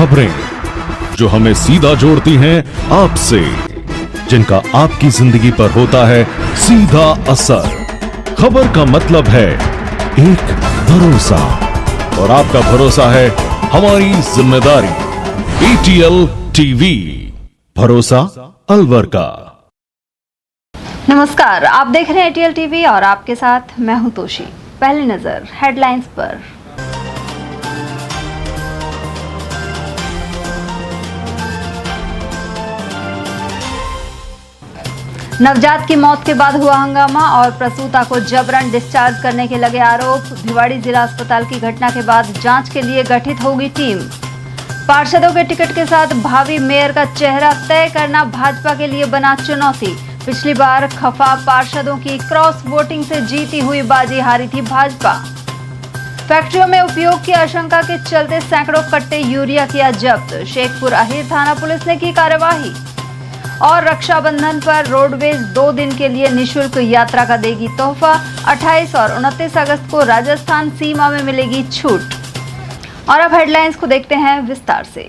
खबरें जो हमें सीधा जोड़ती हैं आपसे, जिनका आपकी जिंदगी पर होता है सीधा असर। खबर का मतलब है एक भरोसा, और आपका भरोसा है हमारी जिम्मेदारी। ATL टीवी, भरोसा अलवर का। नमस्कार, आप देख रहे हैं ATL टीवी और आपके साथ मैं हूं तोशी। पहली नजर हेडलाइंस पर। नवजात की मौत के बाद हुआ हंगामा और प्रसूता को जबरन डिस्चार्ज करने के लगे आरोप। भिवाड़ी जिला अस्पताल की घटना के बाद जांच के लिए गठित होगी टीम। पार्षदों के टिकट के साथ भावी मेयर का चेहरा तय करना भाजपा के लिए बना चुनौती। पिछली बार खफा पार्षदों की क्रॉस वोटिंग से जीती हुई बाजी हारी थी भाजपा। फैक्ट्रियों में उपयोग की आशंका के चलते सैकड़ों कट्टे यूरिया किया जब्त। शेखपुर अहीर थाना पुलिस ने की कार्यवाही। और रक्षाबंधन पर रोडवेज 2 दिन के लिए निशुल्क यात्रा का देगी तोहफा। 28 और 29 अगस्त को राजस्थान सीमा में मिलेगी छूट। और अब हेडलाइंस को देखते हैं विस्तार से।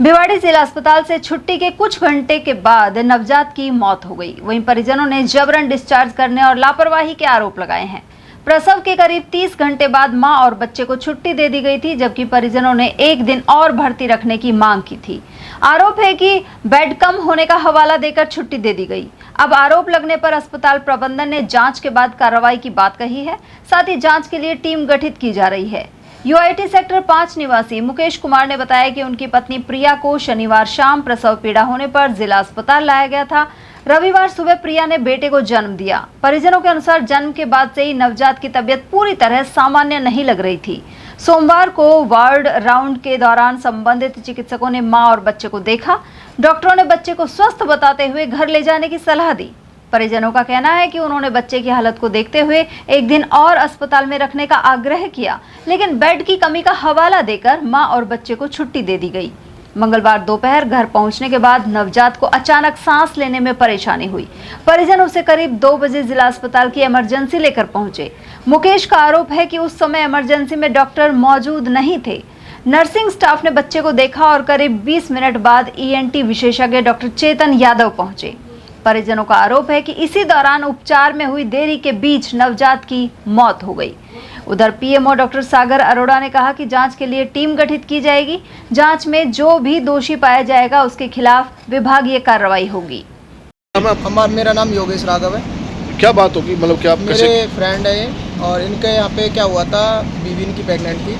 भिवाड़ी जिला अस्पताल से छुट्टी के कुछ घंटे के बाद नवजात की मौत हो गई। वहीं परिजनों ने जबरन डिस्चार्ज करने और लापरवाही के आरोप लगाए हैं। प्रसव के करीब 30 घंटे बाद मां और बच्चे को छुट्टी दे दी गई थी, जबकि परिजनों ने 1 दिन और भर्ती रखने की मांग की थी। आरोप है कि बेड कम होने का हवाला देकर छुट्टी दे दी गई। अब आरोप लगने पर अस्पताल प्रबंधन ने जांच के बाद कार्रवाई की बात कही है। साथ ही जांच के लिए टीम गठित की जा रही है। UIT सेक्टर 5 निवासी मुकेश कुमार ने बताया कि उनकी पत्नी प्रिया को शनिवार शाम प्रसव पीड़ा होने पर जिला अस्पताल लाया गया था। रविवार सुबह प्रिया ने बेटे को जन्म दिया। परिजनों के अनुसार जन्म के बाद से ही नवजात की तबीयत पूरी तरह सामान्य नहीं लग रही थी। सोमवार को वार्ड राउंड के दौरान संबंधित चिकित्सकों ने मां और बच्चे को देखा। डॉक्टरों ने बच्चे को स्वस्थ बताते हुए घर ले जाने की सलाह दी। परिजनों का कहना है कि उन्होंने बच्चे की हालत को देखते हुए 1 दिन और अस्पताल में रखने का आग्रह किया, लेकिन बेड की कमी का हवाला देकर मां और बच्चे को छुट्टी दे दी गई। मंगलवार दोपहर घर पहुंचने के बाद नवजात को अचानक सांस लेने में परेशानी हुई। परिजन उसे करीब 2 बजे जिला अस्पताल की इमरजेंसी लेकर पहुंचे। मुकेश का आरोप है कि उस समय इमरजेंसी में डॉक्टर मौजूद नहीं थे। नर्सिंग स्टाफ ने बच्चे को देखा और करीब 20 मिनट बाद ENT विशेषज्ञ डॉक्टर चेतन यादव पहुंचे। परिजनों का आरोप है कि इसी दौरान उपचार में हुई देरी के बीच नवजात की मौत हो गई। उधर PMO डॉक्टर सागर अरोड़ा ने कहा कि जांच के लिए टीम गठित की जाएगी। जांच में जो भी दोषी पाया जाएगा उसके खिलाफ विभागीय कार्रवाई होगी। मेरा नाम योगेश राघव है। क्या बात होगी, मतलब क्या आप मेरे फ्रेंड है ये, और इनके यहाँ पे क्या हुआ था, बीवी इनकी प्रेग्नेंट थी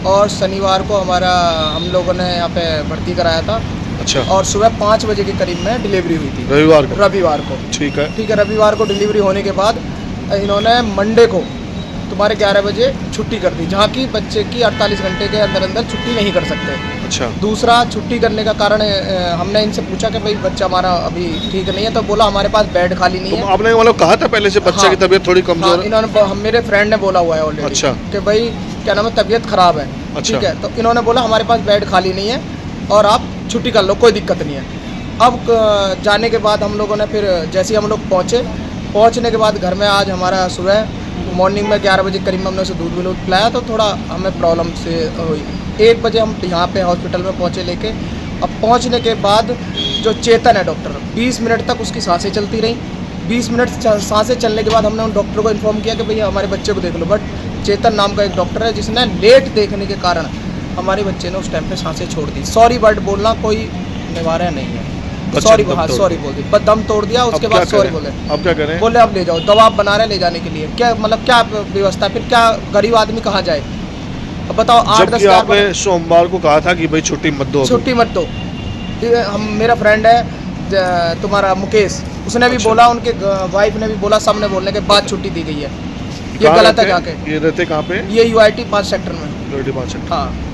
और शनिवार को हम लोगों ने यहाँ पे भर्ती कराया था। अच्छा। और सुबह 5 बजे के करीब में डिलीवरी हुई थी। रविवार को ठीक है। रविवार को डिलीवरी होने के बाद इन्होंने मंडे को तुम्हारे 11 बजे छुट्टी कर दी, जहाँ की बच्चे की 48 घंटे के अंदर अंदर छुट्टी नहीं कर सकते। अच्छा। दूसरा, छुट्टी करने का कारण हमने इनसे पूछा कि भाई बच्चा हमारा अभी ठीक नहीं है, तो बोला हमारे पास बेड खाली नहीं है। आपने मतलब कहा था पहले से बच्चे की तबीयत थोड़ी कमजोर है? इन्होंने मेरे फ्रेंड ने बोला हुआ है ऑलरेडी। अच्छा। कि भाई क्या नाम है, तबीयत खराब है। अच्छा। ठीक है, तो इन्होंने बोला हमारे पास बेड खाली नहीं है और आप छुट्टी कर लो, कोई दिक्कत नहीं है। अब जाने के बाद हम लोगों ने फिर जैसे ही हम लोग पहुँचने के बाद घर में आज हमारा सुबह मॉर्निंग में 11 बजे करीब में हमने उसे दूध पिलाया, तो थोड़ा हमें प्रॉब्लम से हुई। 1 बजे हम यहाँ पे हॉस्पिटल में पहुँचे लेके। अब पहुँचने के बाद जो चेतन है डॉक्टर, 20 मिनट तक उसकी सांसें चलती रहीं। 20 मिनट सांसें चलने के बाद हमने उन डॉक्टर को इन्फॉर्म किया कि भैया हमारे बच्चे को देख लो, बट चेतन नाम का एक डॉक्टर है जिसने लेट देखने के कारण हमारे बच्चे ने उस टाइम पे सांसें छोड़ दी। सॉरी वर्ड बोलना कोई निवारण नहीं है। सॉरी बोल दी, बस दम तोड़ दिया। उसके बाद सॉरी बोले। अब क्या करें? बोले अब ले जाओ, दवा बना रहे ले जाने के लिए। क्या मतलब क्या व्यवस्था, फिर क्या गरीब आदमी कहाँ जाए? अब बताओ। 8-10 आपने सोमवार को कहा था कि भाई छुट्टी मत दो। मेरा फ्रेंड है तुम्हारा मुकेश, उसने भी बोला, उनके वाइफ ने भी बोला, सबने बोलने के बाद छुट्टी दी गई है। ये गलत है। जाके ये रहते कहाँ पे? ये UIT 5 सेक्टर में। UIT 5 sector. हाँ।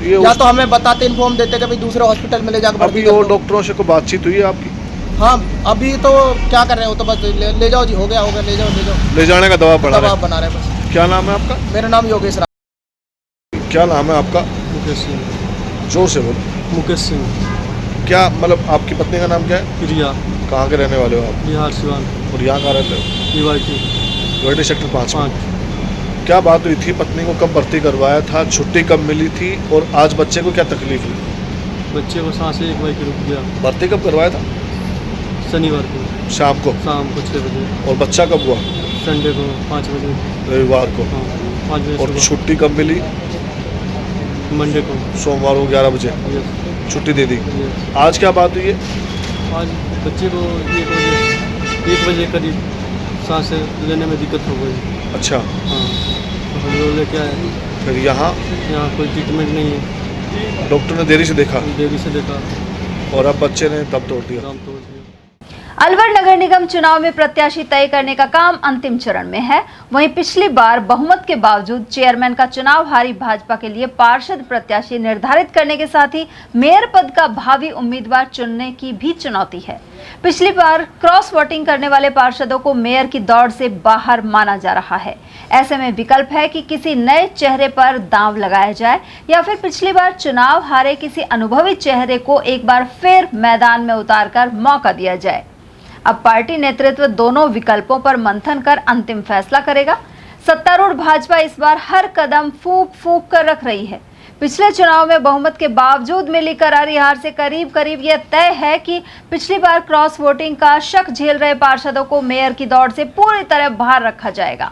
या तो हमें बताते, इन्फॉर्म देते कि भाई दूसरे हॉस्पिटल में ले जाकर अभी वो डॉक्टरों से कोई बातचीत हुई है आपकी? हाँ, अभी तो क्या कर रहे हो, तो बस ले जाओ जी, हो गया ले जाओ। ले जाने का दवा बना रहे हैं बस। क्या नाम है आपका? मेरा नाम योगेश राघव। क्या नाम है आपका? मुकेश सिंह। जोर से बोलो। मुकेश सिंह। क्या मतलब आपकी पत्नी का नाम क्या है? प्रिया। कहाँ के रहने वाले हो आप? बिहार सिवान। और यहाँ कहाँ रहते हो? UIT sector 5। क्या बात हुई थी? पत्नी को कब भर्ती करवाया था, छुट्टी कब मिली थी और आज बच्चे को क्या तकलीफ हुई? बच्चे को सांस एक बार रुक गया। भर्ती कब करवाया था? शनिवार को शाम को। शाम को 6 बजे। और बच्चा कब हुआ? संडे को 5 बजे। रविवार को। हाँ 5 बजे। और छुट्टी कब मिली? मंडे को। सोमवार को 11 बजे यस छुट्टी दे दी। यस। आज क्या बात हुई है? आज बच्चे को 1 बजे करीब सांस लेने में दिक्कत हो गई। अच्छा। हाँ तो हम लोग लेके आए। फिर यहाँ कोई ट्रीटमेंट नहीं है। डॉक्टर ने देरी से देखा देरी से देखा और अब बच्चे ने दम तोड़ दिया। दम तोड़ दिया। अलवर नगर निगम चुनाव में प्रत्याशी तय करने का काम अंतिम चरण में है। वहीं पिछली बार बहुमत के बावजूद चेयरमैन का चुनाव हारी भाजपा के लिए पार्षद प्रत्याशी निर्धारित करने के साथ ही मेयर पद का भावी उम्मीदवार चुनने की भी चुनौती है। पिछली बार क्रॉस वोटिंग करने वाले पार्षदों को मेयर की दौड़ से बाहर माना जा रहा है। ऐसे में विकल्प है कि किसी नए चेहरे पर दांव लगाया जाए या फिर पिछली बार चुनाव हारे किसी अनुभवी चेहरे को एक बार फिर मैदान में उतारकर मौका दिया जाए। अब पार्टी नेतृत्व दोनों विकल्पों पर मंथन कर अंतिम फैसला करेगा। सत्तारूढ़ भाजपा इस बार हर कदम फूंक फूंक कर रख रही है। पिछले चुनाव में बहुमत के बावजूद मिली करारी हार से करीब करीब यह तय है कि पिछली बार क्रॉस वोटिंग का शक झेल रहे पार्षदों को मेयर की दौड़ से पूरी तरह बाहर रखा जाएगा।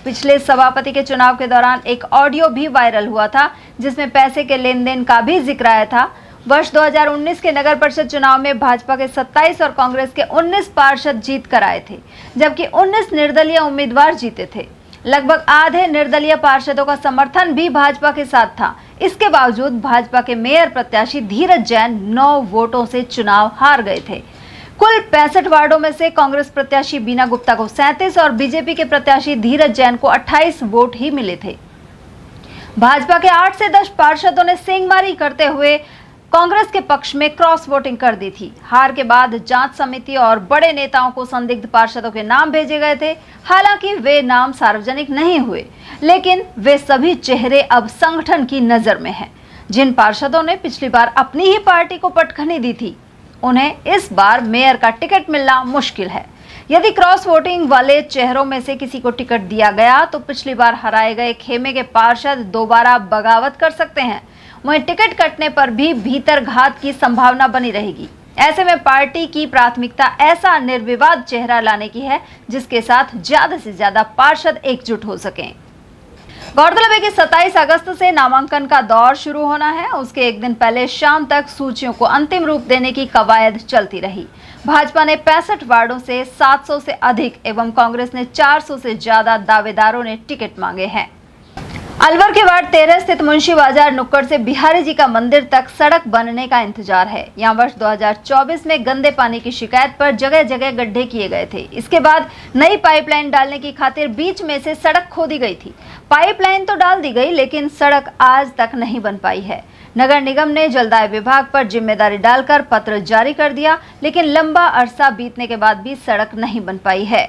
पिछले सभापति के चुनाव के दौरान एक ऑडियो भी वायरल हुआ था जिसमें पैसे के लेन देन का भी जिक्र आया था। वर्ष 2019 के नगर परिषद चुनाव में भाजपा के 27 और कांग्रेस के 19 पार्षद जीत कर आए थे, जबकि 19 निर्दलीय उम्मीदवार जीते थे। लगभग आधे निर्दलीय पार्षदों का समर्थन भी भाजपा के साथ था। इसके बावजूद भाजपा के मेयर प्रत्याशी धीरज जैन 9 वोटों से चुनाव हार गए थे। कुल 65 वार्डों में से कांग्रेस प्रत्याशी बीना गुप्ता को 37 और बीजेपी के प्रत्याशी धीरज जैन को 28 वोट ही मिले थे। भाजपा के 8 से 10 पार्षदों ने सेंधमारी करते हुए कांग्रेस के पक्ष में क्रॉस वोटिंग कर दी थी। हार के बाद जांच समिति और बड़े नेताओं को संदिग्ध पार्षदों के नाम भेजे गए थे। हालांकि वे नाम सार्वजनिक नहीं हुए, लेकिन वे सभी चेहरे अब संगठन की नजर में हैं। जिन पार्षदों ने पिछली बार अपनी ही पार्टी को पटखनी दी थी, उन्हें इस बार मेयर का टिकट मिलना मुश्किल है। यदि क्रॉस वोटिंग वाले चेहरों में से किसी को टिकट दिया गया तो पिछली बार हराए गए खेमे के पार्षद दोबारा बगावत कर सकते हैं। वहीं टिकट कटने पर भी भीतर घात की संभावना बनी रहेगी। ऐसे में पार्टी की प्राथमिकता ऐसा निर्विवाद चेहरा लाने की है जिसके साथ ज्यादा से ज्यादा पार्षद एकजुट हो सकें। गौरतलब है कि 27 अगस्त से नामांकन का दौर शुरू होना है। उसके एक दिन पहले शाम तक सूचियों को अंतिम रूप देने की कवायद चलती रही। भाजपा ने 65 वार्डों से 700 से अधिक एवं कांग्रेस ने 400 से ज्यादा दावेदारों ने टिकट मांगे हैं। अलवर के वार्ड 13 स्थित मुंशी बाजार नुक्कड़ से बिहारी जी का मंदिर तक सड़क बनने का इंतजार है। यहाँ वर्ष 2024 में गंदे पानी की शिकायत पर जगह जगह गड्ढे किए गए थे। इसके बाद नई पाइपलाइन डालने की खातिर बीच में से सड़क खोदी गई थी। पाइपलाइन तो डाल दी गई, लेकिन सड़क आज तक नहीं बन पाई है। नगर निगम ने जलदाय विभाग पर जिम्मेदारी डालकर पत्र जारी कर दिया, लेकिन लंबा अरसा बीतने के बाद भी सड़क नहीं बन पाई है।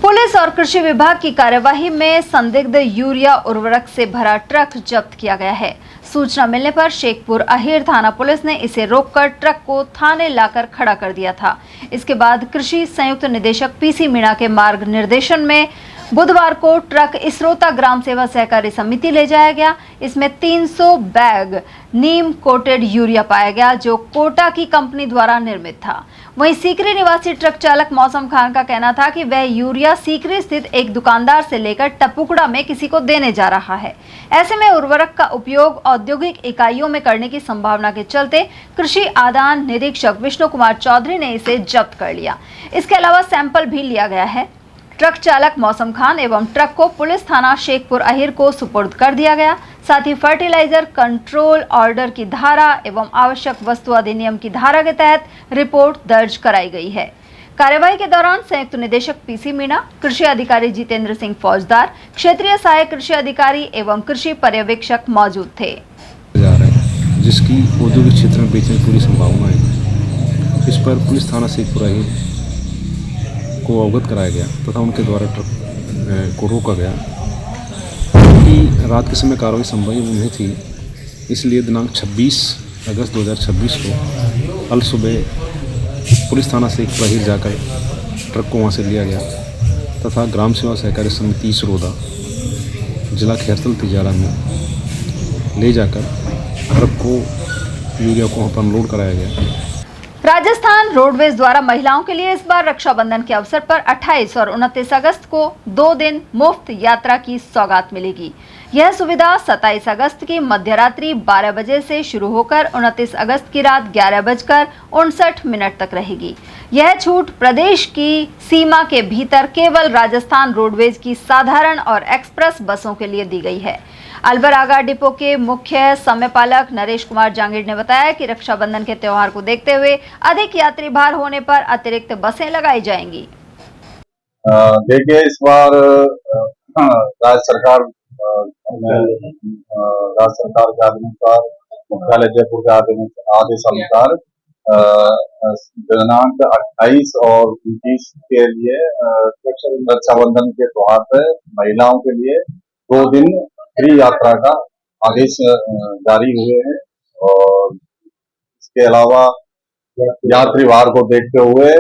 पुलिस और कृषि विभाग की कार्यवाही में संदिग्ध यूरिया उर्वरक से भरा ट्रक जब्त किया गया है। सूचना मिलने पर शेखपुर अहिर थाना पुलिस ने इसे रोककर ट्रक को थाने लाकर खड़ा कर दिया था। इसके बाद कृषि संयुक्त निदेशक पीसी मीणा के मार्ग निर्देशन में बुधवार को ट्रक इसरोता ग्राम सेवा सहकारी समिति ले जाया गया। इसमें 300 बैग नीम कोटेड यूरिया पाया गया, जो कोटा की कंपनी द्वारा निर्मित था। वहीं सीकरी निवासी ट्रक चालक मौसम खान का कहना था कि वह यूरिया सीकरी स्थित एक दुकानदार से लेकर टपुकड़ा में किसी को देने जा रहा है। ऐसे में उर्वरक का उपयोग औद्योगिक इकाइयों में करने की संभावना के चलते कृषि आदान निरीक्षक विष्णु कुमार चौधरी ने इसे जब्त कर लिया। इसके अलावा सैंपल भी लिया गया है। ट्रक चालक मौसम खान एवं ट्रक को पुलिस थाना शेखपुर अहिर को सुपुर्द कर दिया गया। साथ ही फर्टिलाइजर कंट्रोल ऑर्डर की धारा एवं आवश्यक वस्तु अधिनियम की धारा के तहत रिपोर्ट दर्ज कराई गई है। कार्यवाही के दौरान संयुक्त निदेशक पीसी मीणा, कृषि अधिकारी जितेंद्र सिंह फौजदार, क्षेत्रीय सहायक कृषि अधिकारी एवं कृषि पर्यवेक्षक मौजूद थे। जिसकी औद्योगिक क्षेत्र में बेचने की पूरी संभावना है। इस पर पुलिस थाना शेखपुर अहिर को अवगत कराया गया तथा उनके द्वारा ट्रक को रोका गया। क्योंकि रात के समय कार्रवाई संभव नहीं थी, इसलिए दिनांक 26 अगस्त 2026 को अल सुबह पुलिस थाना से बहिर जाकर ट्रक को वहाँ से लिया गया तथा ग्राम सेवा सहकारी समिति इसरोदा जिला खैरतल तिजारा में ले जाकर ट्रक को यूरिया को वहाँ पर अनलोड कराया गया। राजस्थान रोडवेज द्वारा महिलाओं के लिए इस बार रक्षाबंधन के अवसर पर 28 और 29 अगस्त को 2 दिन मुफ्त यात्रा की सौगात मिलेगी। यह सुविधा 27 अगस्त की मध्यरात्रि 12 बजे से शुरू होकर 29 अगस्त की रात 11:59 तक रहेगी। यह छूट प्रदेश की सीमा के भीतर केवल राजस्थान रोडवेज की साधारण और एक्सप्रेस बसों के लिए दी गई है। अलवर आगा डिपो के मुख्य समयपालक नरेश कुमार जांगीर ने बताया कि रक्षाबंधन के त्योहार को देखते हुए अधिक यात्री भार होने पर अतिरिक्त बसें लगाई जाएंगी। देखिए, इस बार राज्य सरकार के अनुसार, मुख्यालय जयपुर के आदेश अनुसार दिनांक 28 और 29 के लिए रक्षाबंधन के त्योहार पर महिलाओं के लिए 2 दिन फ्री यात्रा का आदेश जारी हुए हैं। और इसके अलावा यात्री भार को देखते हुए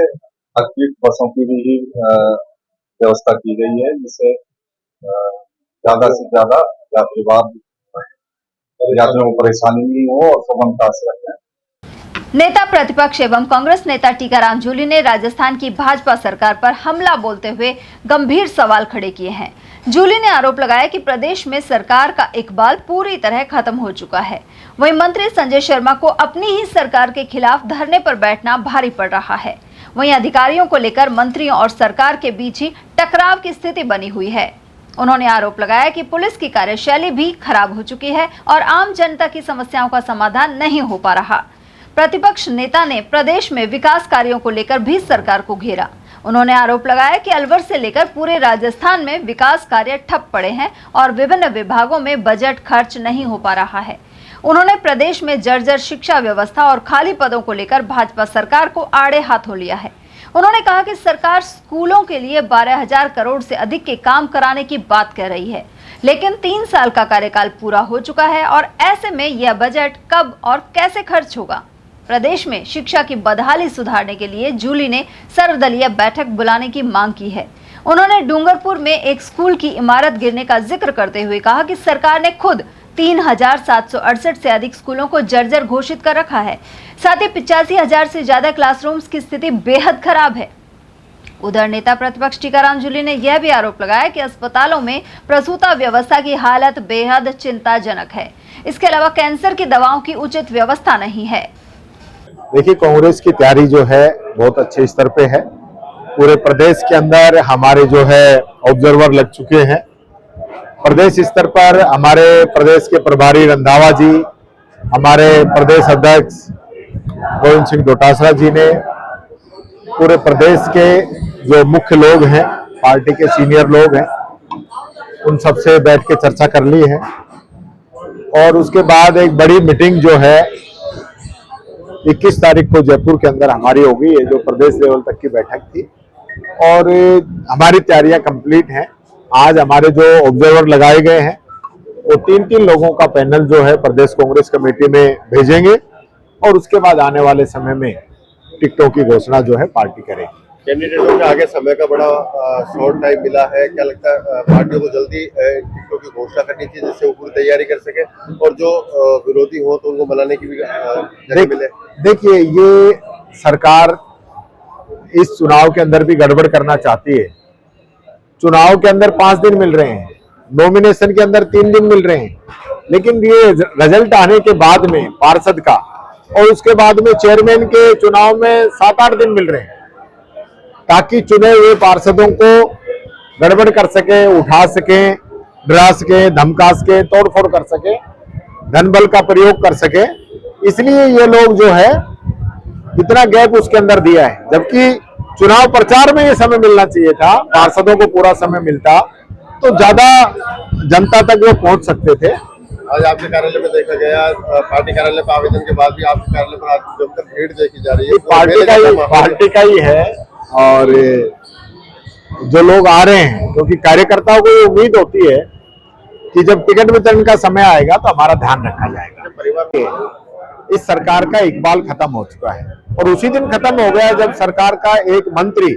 अतिरिक्त बसों की भी व्यवस्था की गई है, जिससे ज्यादा से ज्यादा यात्रियों को परेशानी नहीं हो और सुगमता से रखें। नेता प्रतिपक्ष एवं कांग्रेस नेता टीकाराम जूली ने राजस्थान की भाजपा सरकार पर हमला बोलते हुए गंभीर सवाल खड़े किए हैं। जूली ने आरोप लगाया कि प्रदेश में सरकार का इकबाल पूरी तरह खत्म हो चुका है। वहीं मंत्री संजय शर्मा को अपनी ही सरकार के खिलाफ धरने पर बैठना भारी पड़ रहा है। वहीं अधिकारियों को लेकर मंत्रियों और सरकार के बीच ही टकराव की स्थिति बनी हुई है। उन्होंने आरोप लगाया कि पुलिस की कार्यशैली भी खराब हो चुकी है और आम जनता की समस्याओं का समाधान नहीं हो पा रहा। प्रतिपक्ष नेता ने प्रदेश में विकास कार्यों को लेकर भी सरकार को घेरा। उन्होंने आरोप लगाया कि अलवर से लेकर पूरे राजस्थान में विकास कार्य ठप पड़े हैं और विभिन्न विभागों में बजट खर्च नहीं हो पा रहा है। उन्होंने प्रदेश में जर्जर शिक्षा व्यवस्था और खाली पदों को लेकर भाजपा सरकार को आड़े हाथों लिया है। उन्होंने कहा कि सरकार स्कूलों के लिए 12,000 करोड़ से अधिक के काम कराने की बात कह रही है, लेकिन 3 साल का कार्यकाल पूरा हो चुका है और ऐसे में यह बजट कब और कैसे खर्च होगा। प्रदेश में शिक्षा की बदहाली सुधारने के लिए जूली ने सर्वदलीय बैठक बुलाने की मांग की है। उन्होंने डूंगरपुर में एक स्कूल की इमारत गिरने का जिक्र करते हुए कहा कि सरकार ने खुद 3,768 से अधिक स्कूलों को जर्जर घोषित कर रखा है। साथ ही 85,000 से ज्यादा क्लासरूम्स की स्थिति बेहद खराब है। उधर नेता प्रतिपक्ष टीकाराम जूली ने यह भी आरोप लगाया कि अस्पतालों में प्रसूता व्यवस्था की हालत बेहद चिंताजनक है। इसके अलावा कैंसर की दवाओं की उचित व्यवस्था नहीं है। देखिए, कांग्रेस की तैयारी जो है बहुत अच्छे स्तर पे है। पूरे प्रदेश के अंदर हमारे जो है ऑब्जर्वर लग चुके हैं। प्रदेश स्तर पर हमारे प्रदेश के प्रभारी रंधावा जी, हमारे प्रदेश अध्यक्ष गोविंद सिंह डोटासरा जी ने पूरे प्रदेश के जो मुख्य लोग हैं, पार्टी के सीनियर लोग हैं, उन सबसे बैठ के चर्चा कर ली है। और उसके बाद एक बड़ी मीटिंग जो है 21 तारीख को जयपुर के अंदर हमारी होगी, ये जो प्रदेश लेवल तक की बैठक थी। और हमारी तैयारियां कंप्लीट हैं। आज हमारे जो ऑब्जर्वर लगाए गए हैं वो 3-3 लोगों का पैनल जो है प्रदेश कांग्रेस कमेटी में भेजेंगे और उसके बाद आने वाले समय में टिकटों की घोषणा जो है पार्टी करेगी। कैंडिडेटों के आगे समय का बड़ा शॉर्ट टाइम मिला है, क्या लगता है पार्टियों को जल्दी टिकटों की घोषणा करनी चाहिए जिससे वो पूरी तैयारी कर सके और जो विरोधी हो तो उनको मनाने की भी जगह मिले? देखिए, ये सरकार इस चुनाव के अंदर भी गड़बड़ करना चाहती है। चुनाव के अंदर 5 दिन मिल रहे हैं, नॉमिनेशन के अंदर 3 दिन मिल रहे हैं, लेकिन ये रिजल्ट आने के बाद में पार्षद का और उसके बाद में चेयरमैन के चुनाव में 7-8 दिन मिल रहे हैं, ताकि चुने हुए पार्षदों को गड़बड़ कर सके, उठा सके, डरा सके, धमका सके, तोड़फोड़ कर सके, धन बल का प्रयोग कर सके। इसलिए ये लोग जो है इतना गैप उसके अंदर दिया है, जबकि चुनाव प्रचार में ये समय मिलना चाहिए था। पार्षदों को पूरा समय मिलता तो ज्यादा जनता तक वो पहुंच सकते थे। आज आपके कार्यालय में देखा गया, पार्टी कार्यालय पर आवेदन के बाद भी आपके कार्यालय पर आज जमकर भीड़ देखी जा रही है। पार्टी का ही है और जो लोग आ रहे हैं, क्योंकि कार्यकर्ताओं को ये उम्मीद होती है कि जब टिकट वितरण का समय आएगा तो हमारा ध्यान रखा जाएगा। इस सरकार का इकबाल खत्म हो चुका है और उसी दिन खत्म हो गया जब सरकार का एक मंत्री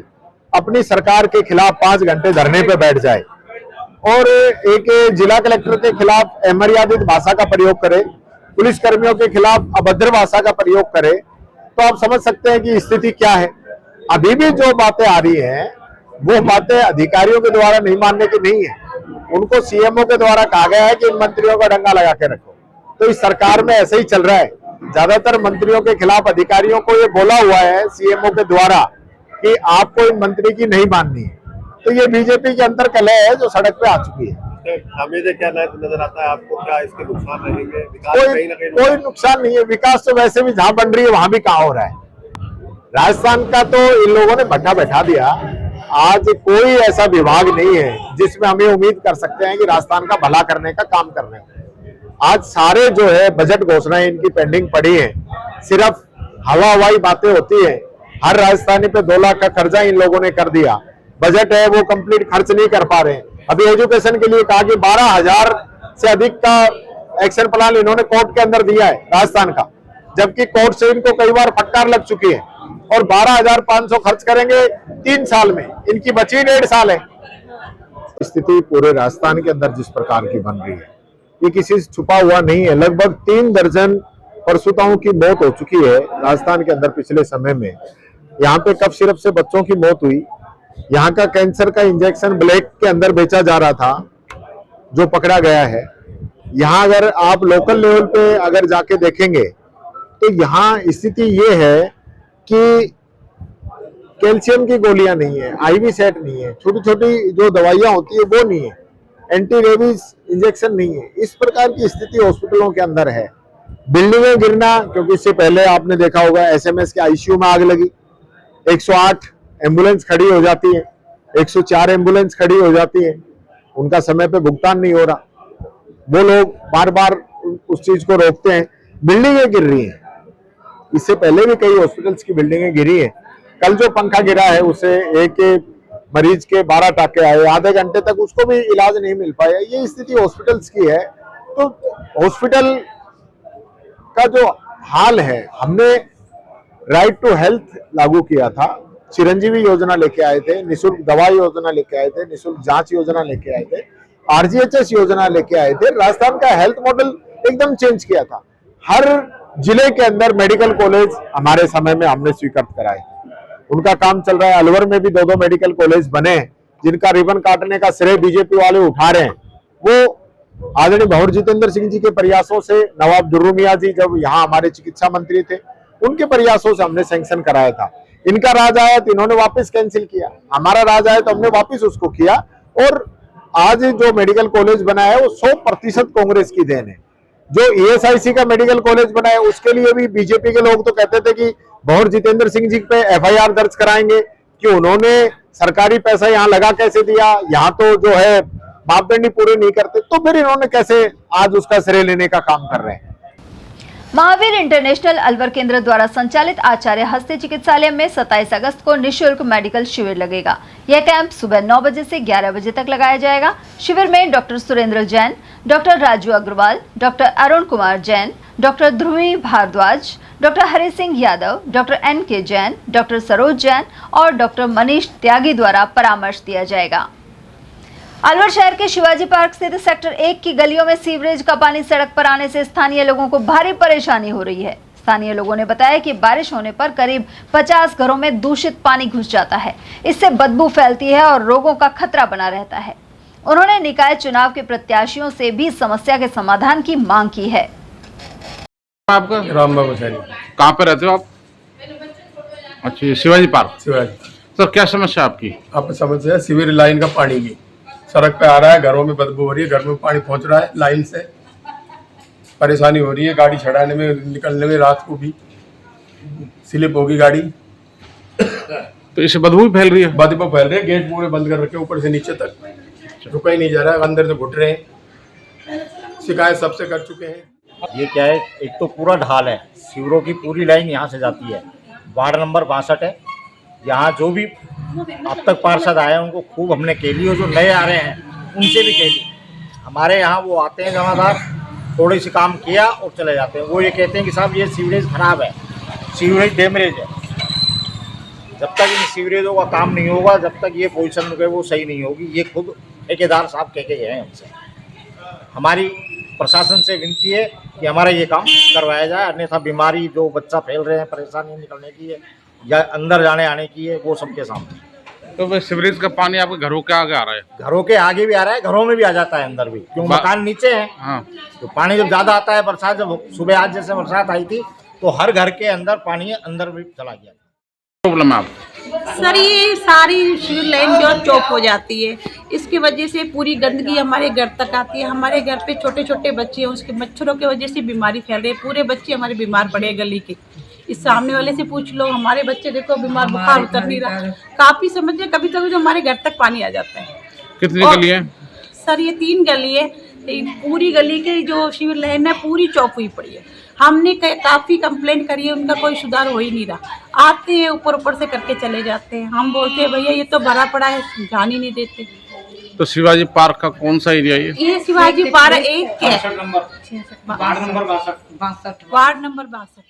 अपनी सरकार के खिलाफ 5 घंटे धरने पे बैठ जाए और एक जिला कलेक्टर के खिलाफ अमर्यादित भाषा का प्रयोग करे, पुलिस कर्मियों के खिलाफ अभद्र भाषा का प्रयोग करे, तो आप समझ सकते हैं कि स्थिति क्या है। अभी भी जो बातें आ रही हैं वो बातें अधिकारियों के द्वारा नहीं मानने की नहीं है, उनको सीएमओ के द्वारा कहा गया है कि इन मंत्रियों का डंगा लगा के रखो। तो इस सरकार में ऐसे ही चल रहा है, ज्यादातर मंत्रियों के खिलाफ अधिकारियों को ये बोला हुआ है सीएमओ के द्वारा कि आपको इन मंत्री की नहीं माननी है। तो ये बीजेपी के अंदर कलह है जो सड़क पे आ चुकी है। खामियाजा क्या नजर आता है आपको? क्या इसके नुकसान रहेंगे? विकास कहीं ना कहीं कोई नुकसान नहीं है। विकास तो वैसे भी जहां बन रही है वहां भी कहाँ हो रहा है। राजस्थान का तो इन लोगों ने भट्टा बैठा दिया। आज कोई ऐसा विभाग नहीं है जिसमें हमें उम्मीद कर सकते हैं कि राजस्थान का भला करने का काम करने का। आज सारे जो है बजट घोषणाएं इनकी पेंडिंग पड़ी है, सिर्फ हवाई बातें होती है। हर राजस्थानी पे 2 लाख का कर्जा इन लोगों ने कर दिया। बजट है वो कंप्लीट खर्च नहीं कर पा रहे। अभी एजुकेशन के लिए कहा कि 12,000 से अधिक का एक्शन प्लान इन्होंने कोर्ट के अंदर दिया है राजस्थान का, जबकि कोर्ट से इनको कई बार फटकार लग चुकी है। और 12,500 खर्च करेंगे 3 साल में, इनकी बची 1.5 साल है। स्थिति पूरे राजस्थान के अंदर जिस प्रकार की बन रही है ये किसी से छुपा हुआ नहीं है। लगभग 3 दर्जन प्रसूताओं की मौत हो चुकी है राजस्थान के अंदर पिछले समय में। यहाँ पे कफ सिरप से बच्चों की मौत हुई। यहाँ का कैंसर का इंजेक्शन ब्लैक के अंदर बेचा जा रहा था जो पकड़ा गया है। यहाँ अगर आप लोकल लेवल पे अगर जाके देखेंगे तो यहाँ स्थिति ये है कि कैल्शियम की गोलियां नहीं है, आईवी सेट नहीं है, छोटी छोटी जो दवाइयां होती है वो नहीं है, एंटी रेबीज इंजेक्शन नहीं है। इस प्रकार की स्थिति हॉस्पिटलों के अंदर है। बिल्डिंगें गिरना, क्योंकि इससे पहले आपने देखा होगा एसएमएस के आईसीयू में आग लगी, 108 एम्बुलेंस खड़ी हो जाती है, 104 एम्बुलेंस खड़ी हो जाती है, उनका समय पे भुगतान नहीं हो रहा। वो लोग बार बार उस चीज को रोकते हैं। बिल्डिंगें गिर रही हैं, इससे पहले भी कई हॉस्पिटल्स की बिल्डिंगें गिरी हैं। कल जो पंखा गिरा है उसे एक मरीज के 12 टाके आए, आधे घंटे तक उसको भी इलाज नहीं मिल पाया। ये स्थिति हॉस्पिटल्स की है। तो हॉस्पिटल का जो हाल है, हमने राइट टू हेल्थ लागू किया था, चिरंजीवी योजना लेके आए थे, निःशुल्क दवा योजना लेके आए थे, निःशुल्क जांच योजना लेके आए थे, आरजीएचएस योजना लेके आए थे। राजस्थान का हेल्थ मॉडल एकदम चेंज किया था। हर जिले के अंदर मेडिकल कॉलेज हमारे समय में हमने स्वीकृत कराए, उनका काम चल रहा है। अलवर में भी 2 मेडिकल कॉलेज बने, जिनका रिबन काटने का श्रेय बीजेपी वाले उठा रहे हैं। वो आदरणीय भंवर जितेंद्र सिंह जी के प्रयासों से, नवाब दुर्रू मियां जी जब यहाँ हमारे चिकित्सा मंत्री थे, उनके प्रयासों से हमने सैंक्शन कराया था। इनका राज आया तो इन्होंने वापस कैंसिल किया, हमारा राज आया तो हमने वापस उसको किया। और आज जो मेडिकल कॉलेज बना है वो 100% कांग्रेस की देन है। जो ईएसआईसी का मेडिकल कॉलेज बना है उसके लिए भी बीजेपी के लोग तो कहते थे कि भंवर जितेंद्र सिंह जी पे एफआईआर दर्ज कराएंगे कि उन्होंने सरकारी पैसा यहाँ लगा कैसे दिया, यहाँ तो जो है मापदंड पूरे नहीं करते, तो फिर इन्होंने कैसे आज उसका श्रेय लेने का काम कर रहे हैं। महावीर इंटरनेशनल अलवर केंद्र द्वारा संचालित आचार्य हस्ती चिकित्सालय में 27 अगस्त को निःशुल्क मेडिकल शिविर लगेगा। यह कैंप सुबह 9 बजे से 11 बजे तक लगाया जाएगा। शिविर में doctor Surendra Jain, doctor Raju Agarwal, doctor Arun Kumar Jain, doctor Dhruvi Bhardwaj, doctor Hari Singh Yadav, doctor NK Jain, doctor Saroj Jain और डॉक्टर मनीष त्यागी द्वारा परामर्श दिया जाएगा। अलवर शहर के शिवाजी पार्क स्थित सेक्टर 1 की गलियों में सीवरेज का पानी सड़क पर आने से स्थानीय लोगों को भारी परेशानी हो रही है। स्थानीय लोगों ने बताया कि बारिश होने पर करीब 50 घरों में दूषित पानी घुस जाता है। इससे बदबू फैलती है और रोगों का खतरा बना रहता है। उन्होंने निकाय चुनाव के प्रत्याशियों से भी समस्या के समाधान की मांग की है। आपका राम बाबू सैनी। कहाँ पे रहते हो आप? अच्छा, शिवाजी पार्क। शिवाजी सर, क्या समस्या आपकी? आपकी समस्या है सीवर लाइन का पानी की, सड़क पे आ रहा है, घरों में बदबू हो रही है, घर में पानी पहुंच रहा है, लाइन से परेशानी हो रही है। गाड़ी छड़ाने में, निकलने में, रात को भी स्लिप होगी गाड़ी, तो इससे बदबू फैल रही है। बदबू फैल रही है। गेट पूरे बंद कर रखे ऊपर से नीचे तक, रुका ही नहीं जा रहा है, अंदर से घुट रहे हैं। शिकायत सबसे कर चुके हैं। ये क्या है, एक तो पूरा ढाल है, सीवरों की पूरी लाइन यहाँ से जाती है। वार्ड नंबर 62 है। यहाँ जो भी अब तक पार्षद आए हैं उनको खूब हमने केली, और जो नए आ रहे हैं उनसे भी केली। हमारे यहाँ वो आते हैं जमादार, थोड़ी सी काम किया और चले जाते हैं। वो ये कहते हैं कि साहब ये सीवरेज खराब है, सीवरेज डैमेज है। जब तक इन सीवरेजों का काम नहीं होगा, जब तक ये पोजीशन जो है वो सही नहीं होगी। ये खुद ठेकेदार साहब कह के गए हैं हमसे। हमारी प्रशासन से विनती है कि हमारा ये काम करवाया जाए, अन्यथा बीमारी जो बच्चा फैल रहे हैं, परेशानी निकलने की है या अंदर जाने आने की है, वो सबके सामने। तो वह सीवरेज का पानी आपके घरों के आगे आ रहा है? घरों के आगे भी आ रहा है, घरों में भी आ जाता है अंदर भी, क्यों मकान नीचे है। हाँ। तो पानी जब ज्यादा आता है, बरसात जब सुबह आज जैसे बरसात आई थी तो हर घर के अंदर पानी अंदर भी चला गया। प्रॉब्लम है आप? सर ये सारी सीवर लाइन जो चौक हो जाती है, इसकी वजह से पूरी गंदगी हमारे घर तक आती है। हमारे घर पे छोटे छोटे बच्चे हैं, उसके मच्छरों की वजह से बीमारी फैल रही है। पूरे बच्चे हमारे बीमार पड़े हैं गली के। इस सामने वाले से पूछ लो, हमारे बच्चे देखो बीमार, बुखार उतर नहीं रहा। काफी समझिए, कभी कभी तो हमारे घर तक पानी आ जाता है। कितनी गली है? सर ये 3 गली है। पूरी गली के जो सीवर लाइन है पूरी चौक हुई पड़ी है। हमने काफ़ी कंप्लेंट करी है, उनका कोई सुधार हो ही नहीं रहा। आते हैं ऊपर ऊपर से करके चले जाते हैं। हम बोलते हैं भैया ये तो भरा पड़ा है, ध्यान ही नहीं देते। तो शिवाजी पार्क का कौन सा एरिया है ये शिवाजी पार्क 1 के वार्ड नंबर 62।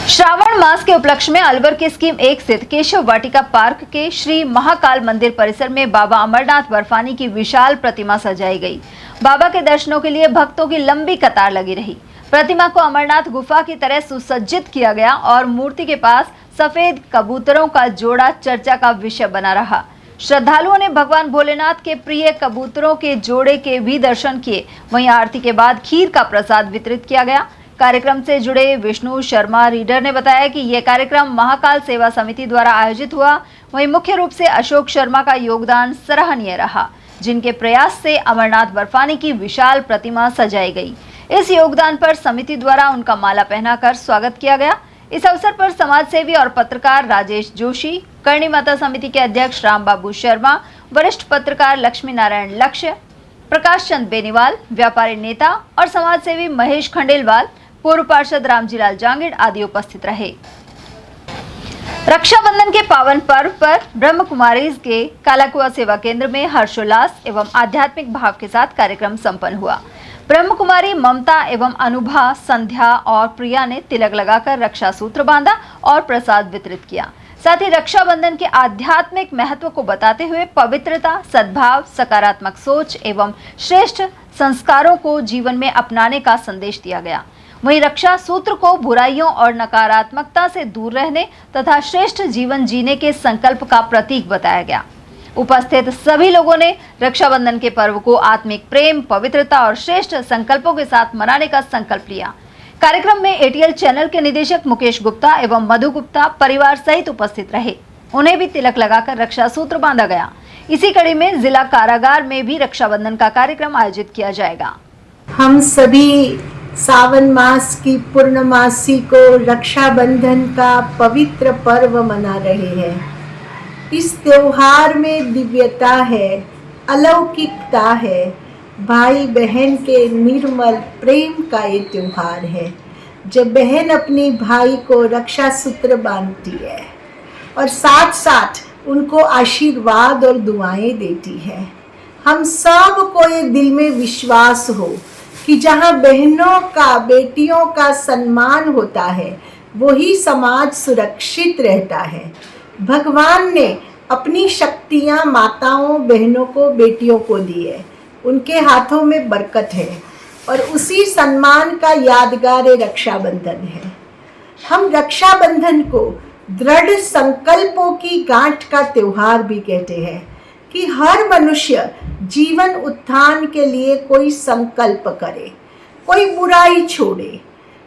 श्रावण मास के उपलक्ष्य में अलवर के स्कीम 1 स्थित केशव वाटिका पार्क के श्री महाकाल मंदिर परिसर में बाबा अमरनाथ बर्फानी की विशाल प्रतिमा सजाई गई। बाबा के दर्शनों के लिए भक्तों की लंबी कतार लगी रही। प्रतिमा को अमरनाथ गुफा की तरह सुसज्जित किया गया और मूर्ति के पास सफेद कबूतरों का जोड़ा चर्चा का विषय बना रहा। श्रद्धालुओं ने भगवान भोलेनाथ के प्रिय कबूतरों के जोड़े के भी दर्शन किए। वहीं आरती के बाद खीर का प्रसाद वितरित किया गया। कार्यक्रम से जुड़े विष्णु शर्मा रीडर ने बताया कि यह कार्यक्रम महाकाल सेवा समिति द्वारा आयोजित हुआ। वहीं मुख्य रूप से अशोक शर्मा का योगदान सराहनीय रहा, जिनके प्रयास से अमरनाथ बर्फानी की विशाल प्रतिमा सजाई गई। इस योगदान पर समिति द्वारा उनका माला पहनाकर स्वागत किया गया। इस अवसर पर समाजसेवी और पत्रकार राजेश जोशी, करणी माता समिति के अध्यक्ष रामबाबू शर्मा, वरिष्ठ पत्रकार लक्ष्मी नारायण लक्ष्य, प्रकाश चंद बेनीवाल, व्यापारी नेता और समाजसेवी महेश खंडेलवाल, पूर्व पार्षद रामजीलाल जांगिड़ आदि उपस्थित रहे। रक्षाबंधन के पावन पर्व पर ब्रह्म कुमारीज के कालाकुआ सेवा केंद्र में हर्षोल्लास एवं आध्यात्मिक भाव के साथ कार्यक्रम संपन्न हुआ। ब्रह्म कुमारी ममता एवं अनुभा, संध्या और प्रिया ने तिलक लगाकर रक्षा सूत्र बांधा और प्रसाद वितरित किया। साथ ही रक्षाबंधन के आध्यात्मिक महत्व को बताते हुए पवित्रता, सद्भाव, सकारात्मक सोच एवं श्रेष्ठ संस्कारों को जीवन में अपनाने का संदेश दिया गया। वहीं रक्षा सूत्र को बुराइयों और नकारात्मकता से दूर रहने तथा श्रेष्ठ जीवन जीने के संकल्प का प्रतीक बताया गया। उपस्थित सभी लोगों ने रक्षाबंधन के पर्व को आत्मिक प्रेम, पवित्रता और श्रेष्ठ संकल्पों के साथ मनाने का संकल्प लिया। कार्यक्रम में एटीएल चैनल के निदेशक मुकेश गुप्ता एवं मधु गुप्ता परिवार सहित उपस्थित रहे। उन्हें भी तिलक लगाकर रक्षा सूत्र बांधा गया। इसी कड़ी में जिला कारागार में भी रक्षाबंधन का कार्यक्रम आयोजित किया जाएगा। हम सभी सावन मास की पूर्णमासी को रक्षाबंधन का पवित्र पर्व मना रहे हैं। इस त्योहार में दिव्यता है, अलौकिकता है। भाई बहन के निर्मल प्रेम का ये त्योहार है, जब बहन अपनी भाई को रक्षा सूत्र बांधती है और साथ साथ उनको आशीर्वाद और दुआएं देती है। हम सब को ये दिल में विश्वास हो कि जहाँ बहनों का, बेटियों का सम्मान होता है, वही समाज सुरक्षित रहता है। भगवान ने अपनी शक्तियाँ माताओं, बहनों को, बेटियों को दी है। उनके हाथों में बरकत है और उसी सम्मान का यादगार रक्षाबंधन है। हम रक्षाबंधन को दृढ़ संकल्पों की गांठ का त्योहार भी कहते हैं कि हर मनुष्य जीवन उत्थान के लिए कोई संकल्प करे, कोई बुराई छोड़े।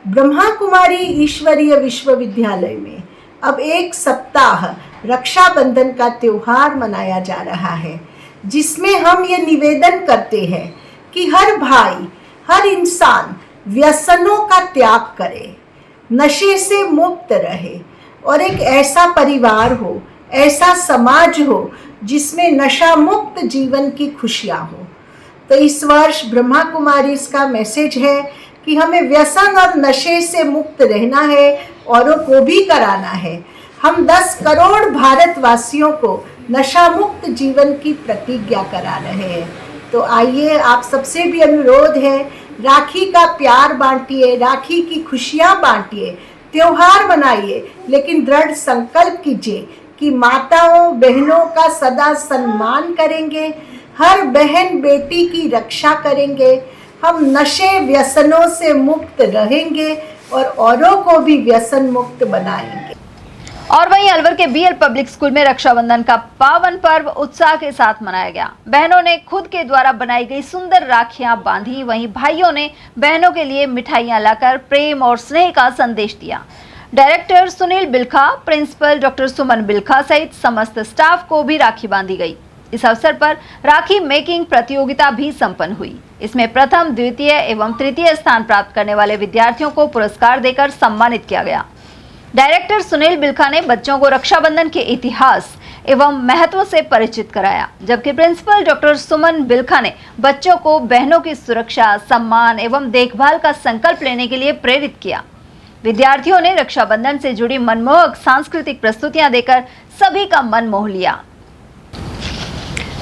ब्रह्मा कुमारी ईश्वरीय विश्वविद्यालय में अब 1 सप्ताह रक्षाबंधन का त्योहार मनाया जा रहा है, जिसमें हम ये निवेदन करते हैं कि हर भाई, हर इंसान व्यसनों का त्याग करे, नशे से मुक्त रहे और एक ऐसा परिवार हो, ऐसा समाज हो जिसमें नशा मुक्त जीवन की खुशियाँ हो। तो इस वर्ष ब्रह्मा कुमारी इसका मैसेज है कि हमें व्यसन और नशे से मुक्त रहना है, औरों को भी कराना है। हम 10 करोड़ भारतवासियों को नशा मुक्त जीवन की प्रतिज्ञा करा रहे हैं। तो आइए, आप सबसे भी अनुरोध है, राखी का प्यार बांटिए, राखी की खुशियाँ बांटिए, त्योहार मनाइए, लेकिन दृढ़ संकल्प कीजिए कि माताओं, बहनों का सदा सम्मान करेंगे, हर बहन बेटी की रक्षा करेंगे, हम नशे व्यसनों से मुक्त रहेंगे और औरों को भी व्यसन मुक्त बनाएंगे। और वहीं अलवर के बीएल पब्लिक स्कूल में रक्षाबंधन का पावन पर्व उत्साह के साथ मनाया गया। बहनों ने खुद के द्वारा बनाई गई सुंदर राखियां बांधी, वहीं भाइयों ने बहनों के लिए मिठाइयां लाकर प्रेम और स्नेह का संदेश दिया। डायरेक्टर सुनील बिलखा, प्रिंसिपल डॉक्टर सुमन बिलखा सहित समस्त स्टाफ को भी राखी बांधी गई। इस अवसर पर राखी मेकिंग प्रतियोगिता भी संपन्न हुई। इसमें प्रथम, द्वितीय एवं तृतीय स्थान प्राप्त करने वाले विद्यार्थियों को पुरस्कार देकर सम्मानित किया गया। डायरेक्टर सुनील बिलखा ने बच्चों को रक्षाबंधन के इतिहास एवं महत्व से परिचित कराया, जबकि प्रिंसिपल डॉक्टर सुमन बिलखा ने बच्चों को बहनों की सुरक्षा, सम्मान एवं देखभाल का संकल्प लेने के लिए प्रेरित किया। विद्यार्थियों ने रक्षाबंधन से जुड़ी मनमोहक सांस्कृतिक प्रस्तुतियां देकर सभी का मन मोह लिया।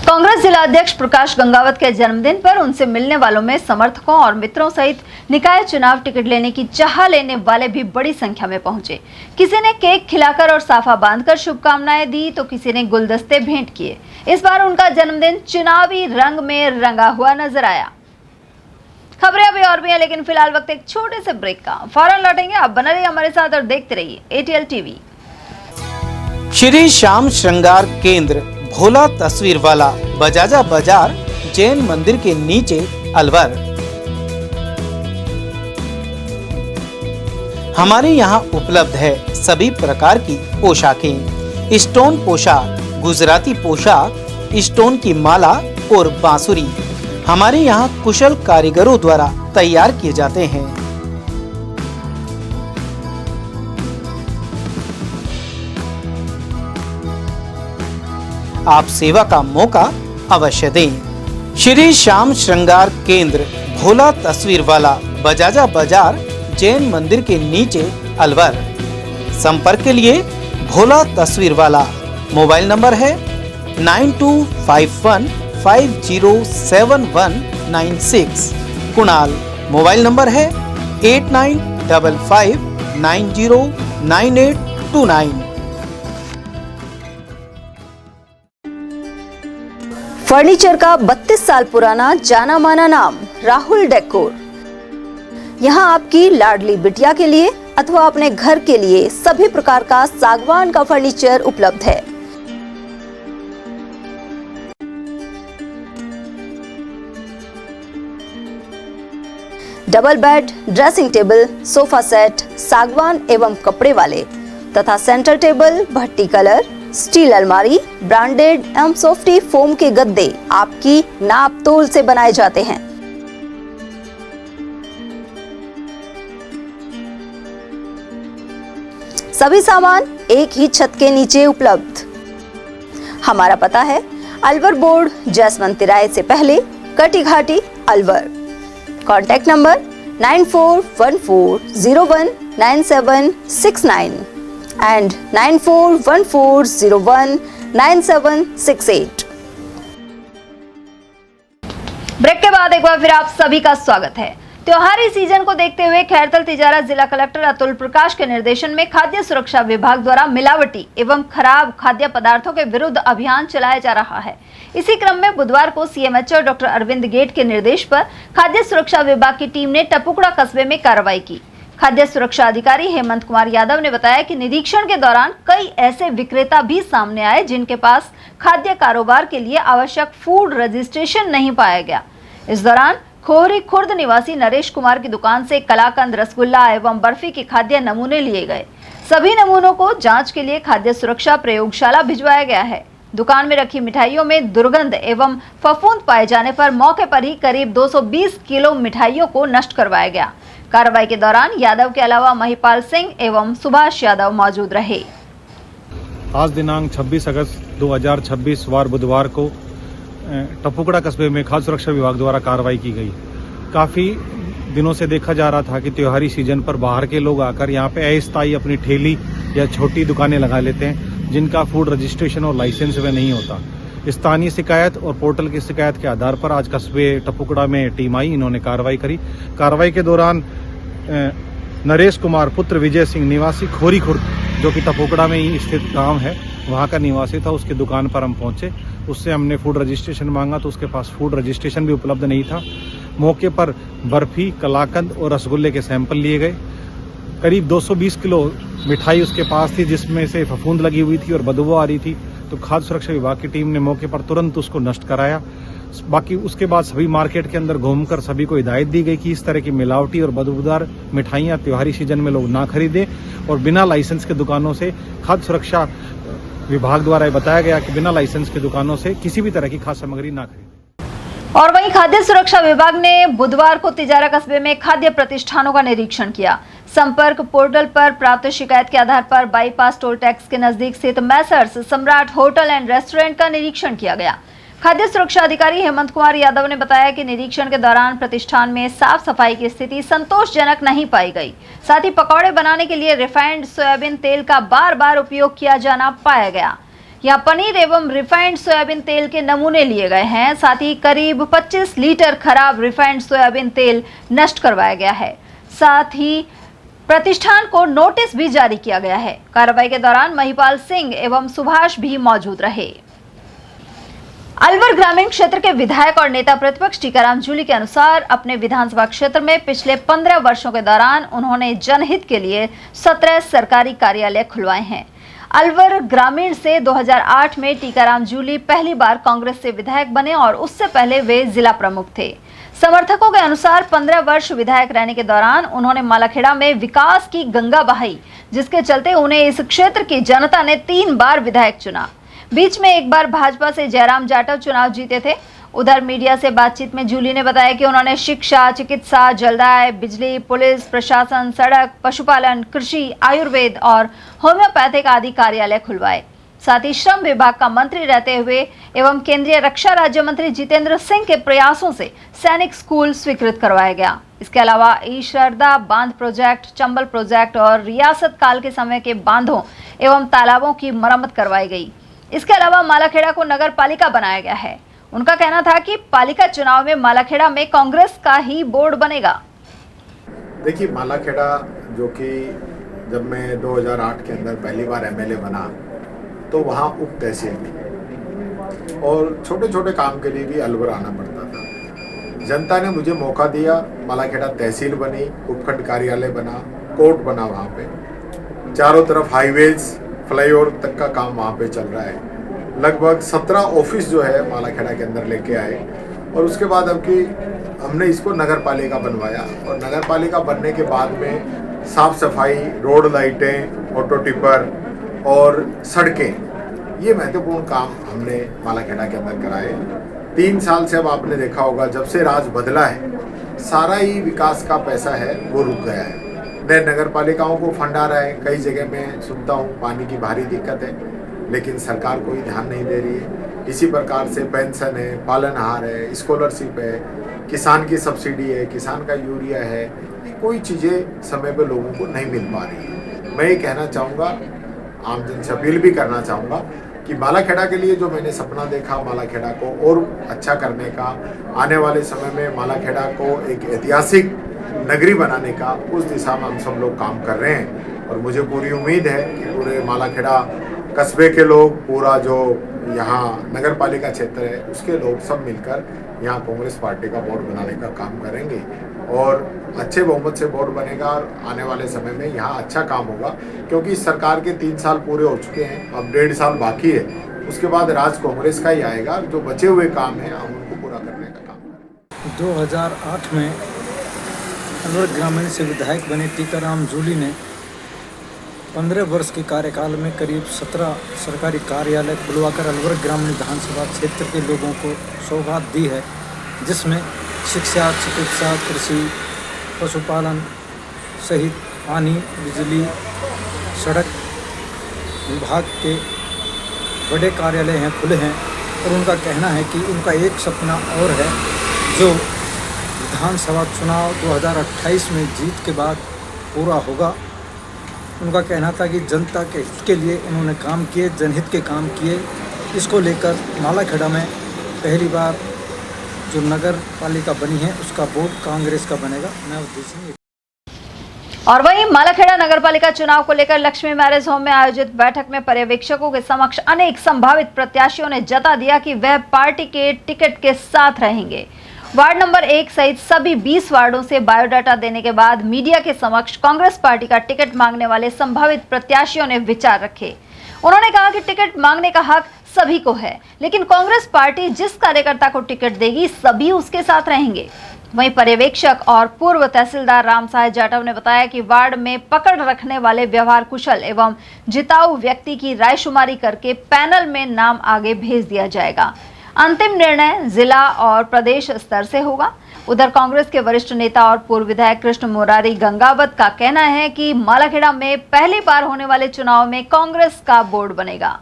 कांग्रेस जिला अध्यक्ष प्रकाश गंगावत के जन्मदिन पर उनसे मिलने वालों में समर्थकों और मित्रों सहित निकाय चुनाव टिकट लेने की चाह लेने वाले भी बड़ी संख्या में पहुंचे। किसी ने केक खिलाकर और साफा बांधकर शुभकामनाएं दी, तो किसी ने गुलदस्ते भेंट किए। इस बार उनका जन्मदिन चुनावी रंग में रंगा हुआ नजर आया। खबरें अभी और भी हैं, लेकिन फिलहाल वक्त एक छोटे से ब्रेक का। फौरन लौटेंगे, आप बने रहिए हमारे साथ और देखते रहिए ATL TV। श्री श्याम श्रृंगार केंद्र, भोला तस्वीर वाला, बजाजा बाजार, जैन मंदिर के नीचे, अलवर। हमारे यहाँ उपलब्ध है सभी प्रकार की पोशाकें, स्टोन पोशाक, गुजराती पोशाक, स्टोन की माला और बांसुरी हमारे यहाँ कुशल कारीगरों द्वारा तैयार किए जाते हैं। आप सेवा का मौका अवश्य दें। श्री श्याम श्रृंगार केंद्र, भोला तस्वीर वाला, बजाजा बाजार, जैन मंदिर के नीचे, अलवर। संपर्क के लिए भोला तस्वीर वाला मोबाइल नंबर है 9251507196। कुणाल मोबाइल नंबर है 8955909829। फर्नीचर का 32 साल पुराना जाना माना नाम राहुल डेकोर। यहाँ आपकी लाडली बिटिया के लिए अथवा अपने घर के लिए सभी प्रकार का सागवान का फर्नीचर उपलब्ध है। Double bed, dressing table, sofa set, सागवान एवं कपड़े वाले तथा सेंटर टेबल, भट्टी कलर, स्टील अलमारी, ब्रांडेड एवं सॉफ्टी फोम के गद्दे आपकी नाप तोल से बनाए जाते हैं। सभी सामान एक ही छत के नीचे उपलब्ध। हमारा पता है अलवर बोर्ड, जसवंत तिराहे से पहले, Kati Ghati, Alwar. Contact number 9414019769 and 9414019768। Break के बाद एक बार फिर आप सभी का स्वागत है। त्योहारी सीजन को देखते हुए खैरतल तिजारत जिला कलेक्टर अतुल प्रकाश के निर्देशन में खाद्य सुरक्षा विभाग द्वारा मिलावटी एवं खराब खाद्य पदार्थों के विरुद्ध अभियान चलाया जा रहा है। इसी क्रम में बुधवार को CMHO डॉक्टर अरविंद गेट के निर्देश पर खाद्य सुरक्षा विभाग की टीम ने टपुकड़ा कस्बे में कार्रवाई की। खाद्य सुरक्षा अधिकारी हेमंत कुमार यादव ने बताया कि निरीक्षण के दौरान कई ऐसे विक्रेता भी सामने आए जिनके पास खाद्य कारोबार के लिए आवश्यक फूड रजिस्ट्रेशन नहीं पाया गया। इस दौरान खोहरी खुर्द निवासी नरेश कुमार की दुकान से कलाकंद, रसगुल्ला एवं बर्फी के खाद्य नमूने लिए गए। सभी नमूनों को जांच के लिए खाद्य सुरक्षा प्रयोगशाला भिजवाया गया है। दुकान में रखी मिठाइयों में दुर्गंध एवं फफूंद पाए जाने पर मौके पर ही करीब 220 किलो मिठाइयों को नष्ट करवाया गया। कार्रवाई के दौरान यादव के अलावा महिपाल सिंह एवं सुभाष यादव मौजूद रहे। आज दिनांक 26 अगस्त 2026 वार बुधवार को टपुकड़ा कस्बे में खाद्य सुरक्षा विभाग द्वारा कार्रवाई की गई। काफ़ी दिनों से देखा जा रहा था कि त्योहारी सीजन पर बाहर के लोग आकर यहाँ पे अस्थायी अपनी ठेली या छोटी दुकानें लगा लेते हैं जिनका फूड रजिस्ट्रेशन और लाइसेंस में नहीं होता। स्थानीय शिकायत और पोर्टल की शिकायत के आधार पर आज कस्बे टपुकड़ा में टीम आई, इन्होंने कार्रवाई करी। कार्रवाई के दौरान नरेश कुमार पुत्र विजय सिंह निवासी खोरी खुर्द, जो कि टपुकड़ा में ही स्थित गांव है, वहाँ का निवासी था, उसकी दुकान पर हम पहुँचे। उससे हमने फूड रजिस्ट्रेशन मांगा तो उसके पास फूड रजिस्ट्रेशन भी उपलब्ध नहीं था। मौके पर बर्फ़ी, कलाकंद और रसगुल्ले के सैंपल लिए गए। करीब 220 किलो मिठाई उसके पास थी जिसमें से फफूंद लगी हुई थी और बदबू आ रही थी। तो खाद्य सुरक्षा विभाग की टीम ने मौके पर तुरंत उसको नष्ट कराया। बाकी उसके बाद सभी मार्केट के अंदर घूमकर सभी को हिदायत दी गई कि इस तरह की मिलावटी और बदबूदार मिठाइयाँ त्योहारी सीजन में लोग ना खरीदें और बिना लाइसेंस के दुकानों से खाद्य सुरक्षा विभाग द्वारा बताया गया कि बिना लाइसेंस के दुकानों से किसी भी तरह की खाद्य सामग्री ना खरीदें। और वहीं खाद्य सुरक्षा विभाग ने बुधवार को तिजारा कस्बे में खाद्य प्रतिष्ठानों का निरीक्षण किया। संपर्क पोर्टल पर प्राप्त शिकायत के आधार पर बाईपास टोल टैक्स के नजदीक स्थित मैसर्स सम्राट होटल एंड रेस्टोरेंट का निरीक्षण किया गया। खाद्य सुरक्षा अधिकारी हेमंत कुमार यादव ने बताया कि निरीक्षण के दौरान प्रतिष्ठान में साफ सफाई की स्थिति संतोषजनक नहीं पाई गई। साथ ही पकौड़े बनाने के लिए रिफाइंड सोयाबीन तेल का बार-बार उपयोग किया जाना पाया गया। यहाँ पनीर एवं रिफाइंड सोयाबीन तेल के नमूने लिए गए हैं। साथ ही करीब 25 लीटर खराब रिफाइंड सोयाबीन तेल नष्ट करवाया गया है। साथ ही प्रतिष्ठान को नोटिस भी जारी किया गया है। कार्रवाई के दौरान महिपाल सिंह एवं सुभाष भी मौजूद रहे। अलवर ग्रामीण क्षेत्र के विधायक और नेता प्रतिपक्ष टीकाराम जूली के अनुसार अपने विधानसभा क्षेत्र में पिछले 15 वर्षों के दौरान उन्होंने जनहित के लिए 17 सरकारी कार्यालय खुलवाए हैं। अलवर ग्रामीण से 2008 में टीकाराम जूली पहली बार कांग्रेस से विधायक बने और उससे पहले वे जिला प्रमुख थे। समर्थकों के अनुसार 15 वर्ष विधायक रहने के दौरान उन्होंने मालाखेड़ा में विकास की गंगा बहाई, जिसके चलते उन्हें इस क्षेत्र की जनता ने 3 बार विधायक चुना। बीच में एक बार भाजपा से जयराम जाटव चुनाव जीते थे। उधर मीडिया से बातचीत में जूली ने बताया कि उन्होंने शिक्षा, चिकित्सा, जलदाय, बिजली, पुलिस, प्रशासन, सड़क, पशुपालन, कृषि, आयुर्वेद और होम्योपैथिक आदि कार्यालय खुलवाए। साथ ही श्रम विभाग का मंत्री रहते हुए एवं केंद्रीय रक्षा राज्य मंत्री जितेंद्र सिंह के प्रयासों से सैनिक स्कूल स्वीकृत करवाया गया। इसके अलावा ईशरदा बांध प्रोजेक्ट, चंबल प्रोजेक्ट और रियासत काल के समय के बांधों एवं तालाबों की मरम्मत करवाई गई। इसके अलावा मालाखेड़ा को नगर पालिका बनाया गया है। उनका कहना था कि पालिका चुनाव में मालाखेड़ा में कांग्रेस का ही बोर्ड बनेगा। देखिए, मालाखेड़ा जो कि जब मैं 2008 के अंदर पहली बार एमएलए बना तो वहाँ उप तहसील थी और छोटे छोटे काम के लिए भी अलवर आना पड़ता था। जनता ने मुझे मौका दिया, मालाखेड़ा तहसील बनी, उपखंड कार्यालय बना, कोर्ट बना, वहाँ पे चारों तरफ हाईवेज, फ्लाईओवर तक का काम वहाँ पे चल रहा है। लगभग 17 ऑफिस जो है मालाखेड़ा के अंदर लेके आए और उसके बाद अब की हमने इसको नगर पालिका बनवाया और नगर पालिका बनने के बाद में साफ सफाई, रोड लाइटें, ऑटो टिपर और सड़कें, ये महत्वपूर्ण काम हमने मालाखेड़ा के अंदर कराए। 3 साल से अब आपने देखा होगा जब से राज बदला है, सारा ही विकास का पैसा है वो रुक गया है। नए नगर पालिकाओं को फंड आ रहा है, कई जगह में सुनता हूँ पानी की भारी दिक्कत है, लेकिन सरकार कोई ध्यान नहीं दे रही है। इसी प्रकार से पेंशन है, पालनहार है, स्कॉलरशिप है, किसान की सब्सिडी है, किसान का यूरिया है, कोई चीज़ें समय पे लोगों को नहीं मिल पा रही है। मैं ये कहना चाहूँगा, आम जन से अपील भी करना चाहूँगा कि मालाखेड़ा के लिए जो मैंने सपना देखा, मालाखेड़ा को और अच्छा करने का, आने वाले समय में मालाखेड़ा को एक ऐतिहासिक नगरी बनाने का, उस दिशा में हम सब लोग काम कर रहे हैं। और मुझे पूरी उम्मीद है कि पूरे मालाखेड़ा कस्बे के लोग, पूरा जो यहाँ नगर पालिका क्षेत्र है उसके लोग सब मिलकर यहाँ कांग्रेस पार्टी का बोर्ड बनाने का काम करेंगे और अच्छे बहुमत से बोर्ड बनेगा और आने वाले समय में यहाँ अच्छा काम होगा। क्योंकि सरकार के 3 साल पूरे हो चुके हैं, अब 1.5 साल बाकी है, उसके बाद राज कांग्रेस का ही आएगा। जो बचे हुए काम हैं हम उनको पूरा करने का काम करेंगे। 2008 में अलवर ग्रामीण से विधायक बने टीकाराम जूली ने 15 वर्ष के कार्यकाल में करीब 17 सरकारी कार्यालय खुलवाकर अलवर ग्रामीण विधानसभा क्षेत्र के लोगों को सौगात दी है, जिसमें शिक्षा, चिकित्सा, कृषि, पशुपालन सहित पानी, बिजली, सड़क विभाग के बड़े कार्यालय हैं, खुले हैं। और उनका कहना है कि उनका एक सपना और है जो विधानसभा चुनाव 2028 में जीत के बाद पूरा होगा। उनका कहना था कि जनता के हित के लिए उन्होंने काम किए, जनहित के काम किए। इसको लेकर मालाखेड़ा में पहली बार जो नगर पालिका बनी है उसका बोर्ड कांग्रेस का बनेगा। मैं और वहीं मालाखेड़ा नगरपालिका चुनाव को लेकर लक्ष्मी मैरिज होम में आयोजित बैठक में पर्यवेक्षकों के समक्ष अनेक संभावित प्रत्याशियों ने जता दिया कि वह पार्टी के टिकट के साथ रहेंगे। वार्ड नंबर 1 सहित सभी 20 वार्डों से बायोडाटा देने के बाद मीडिया के समक्ष कांग्रेस पार्टी का टिकट मांगने वाले संभावित प्रत्याशियों ने विचार रखे। उन्होंने कहा कि टिकट मांगने का हक सभी को है, लेकिन कांग्रेस पार्टी जिस कार्यकर्ता को टिकट देगी सभी उसके साथ रहेंगे। वहीं पर्यवेक्षक और पूर्व तहसीलदार राम साहेब जाटव ने बताया कि वार्ड में पकड़ रखने वाले व्यवहार कुशल एवं जिताऊ व्यक्ति की रायशुमारी करके पैनल में नाम आगे भेज दिया जाएगा। अंतिम निर्णय जिला और प्रदेश स्तर से होगा। उधर कांग्रेस के वरिष्ठ नेता और पूर्व विधायक कृष्ण मुरारी गंगावत का कहना है कि मालाखेड़ा में पहली बार होने वाले चुनाव में कांग्रेस का बोर्ड बनेगा।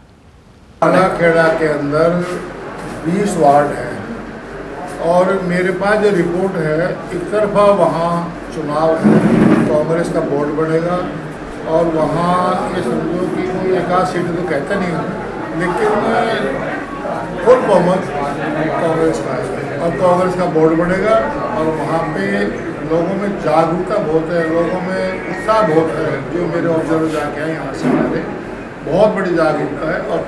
मालाखेड़ा के अंदर 20 वार्ड है और मेरे पास जो रिपोर्ट है, एक तरफा वहाँ चुनाव है, कांग्रेस का बोर्ड बनेगा और वहाँ ये समझो कि कोई एक आध सीट तो कहता नहीं है, लेकिन फुल बहुमत कांग्रेस का है और कांग्रेस का बोर्ड बनेगा। और वहाँ पे लोगों में जागरूकता बहुत है, लोगों में उत्साह बहुत है। जो मेरे ऑब्जर्वर जाके हैं यहाँ से हमारे बहुत बड़ी जागरूकता है और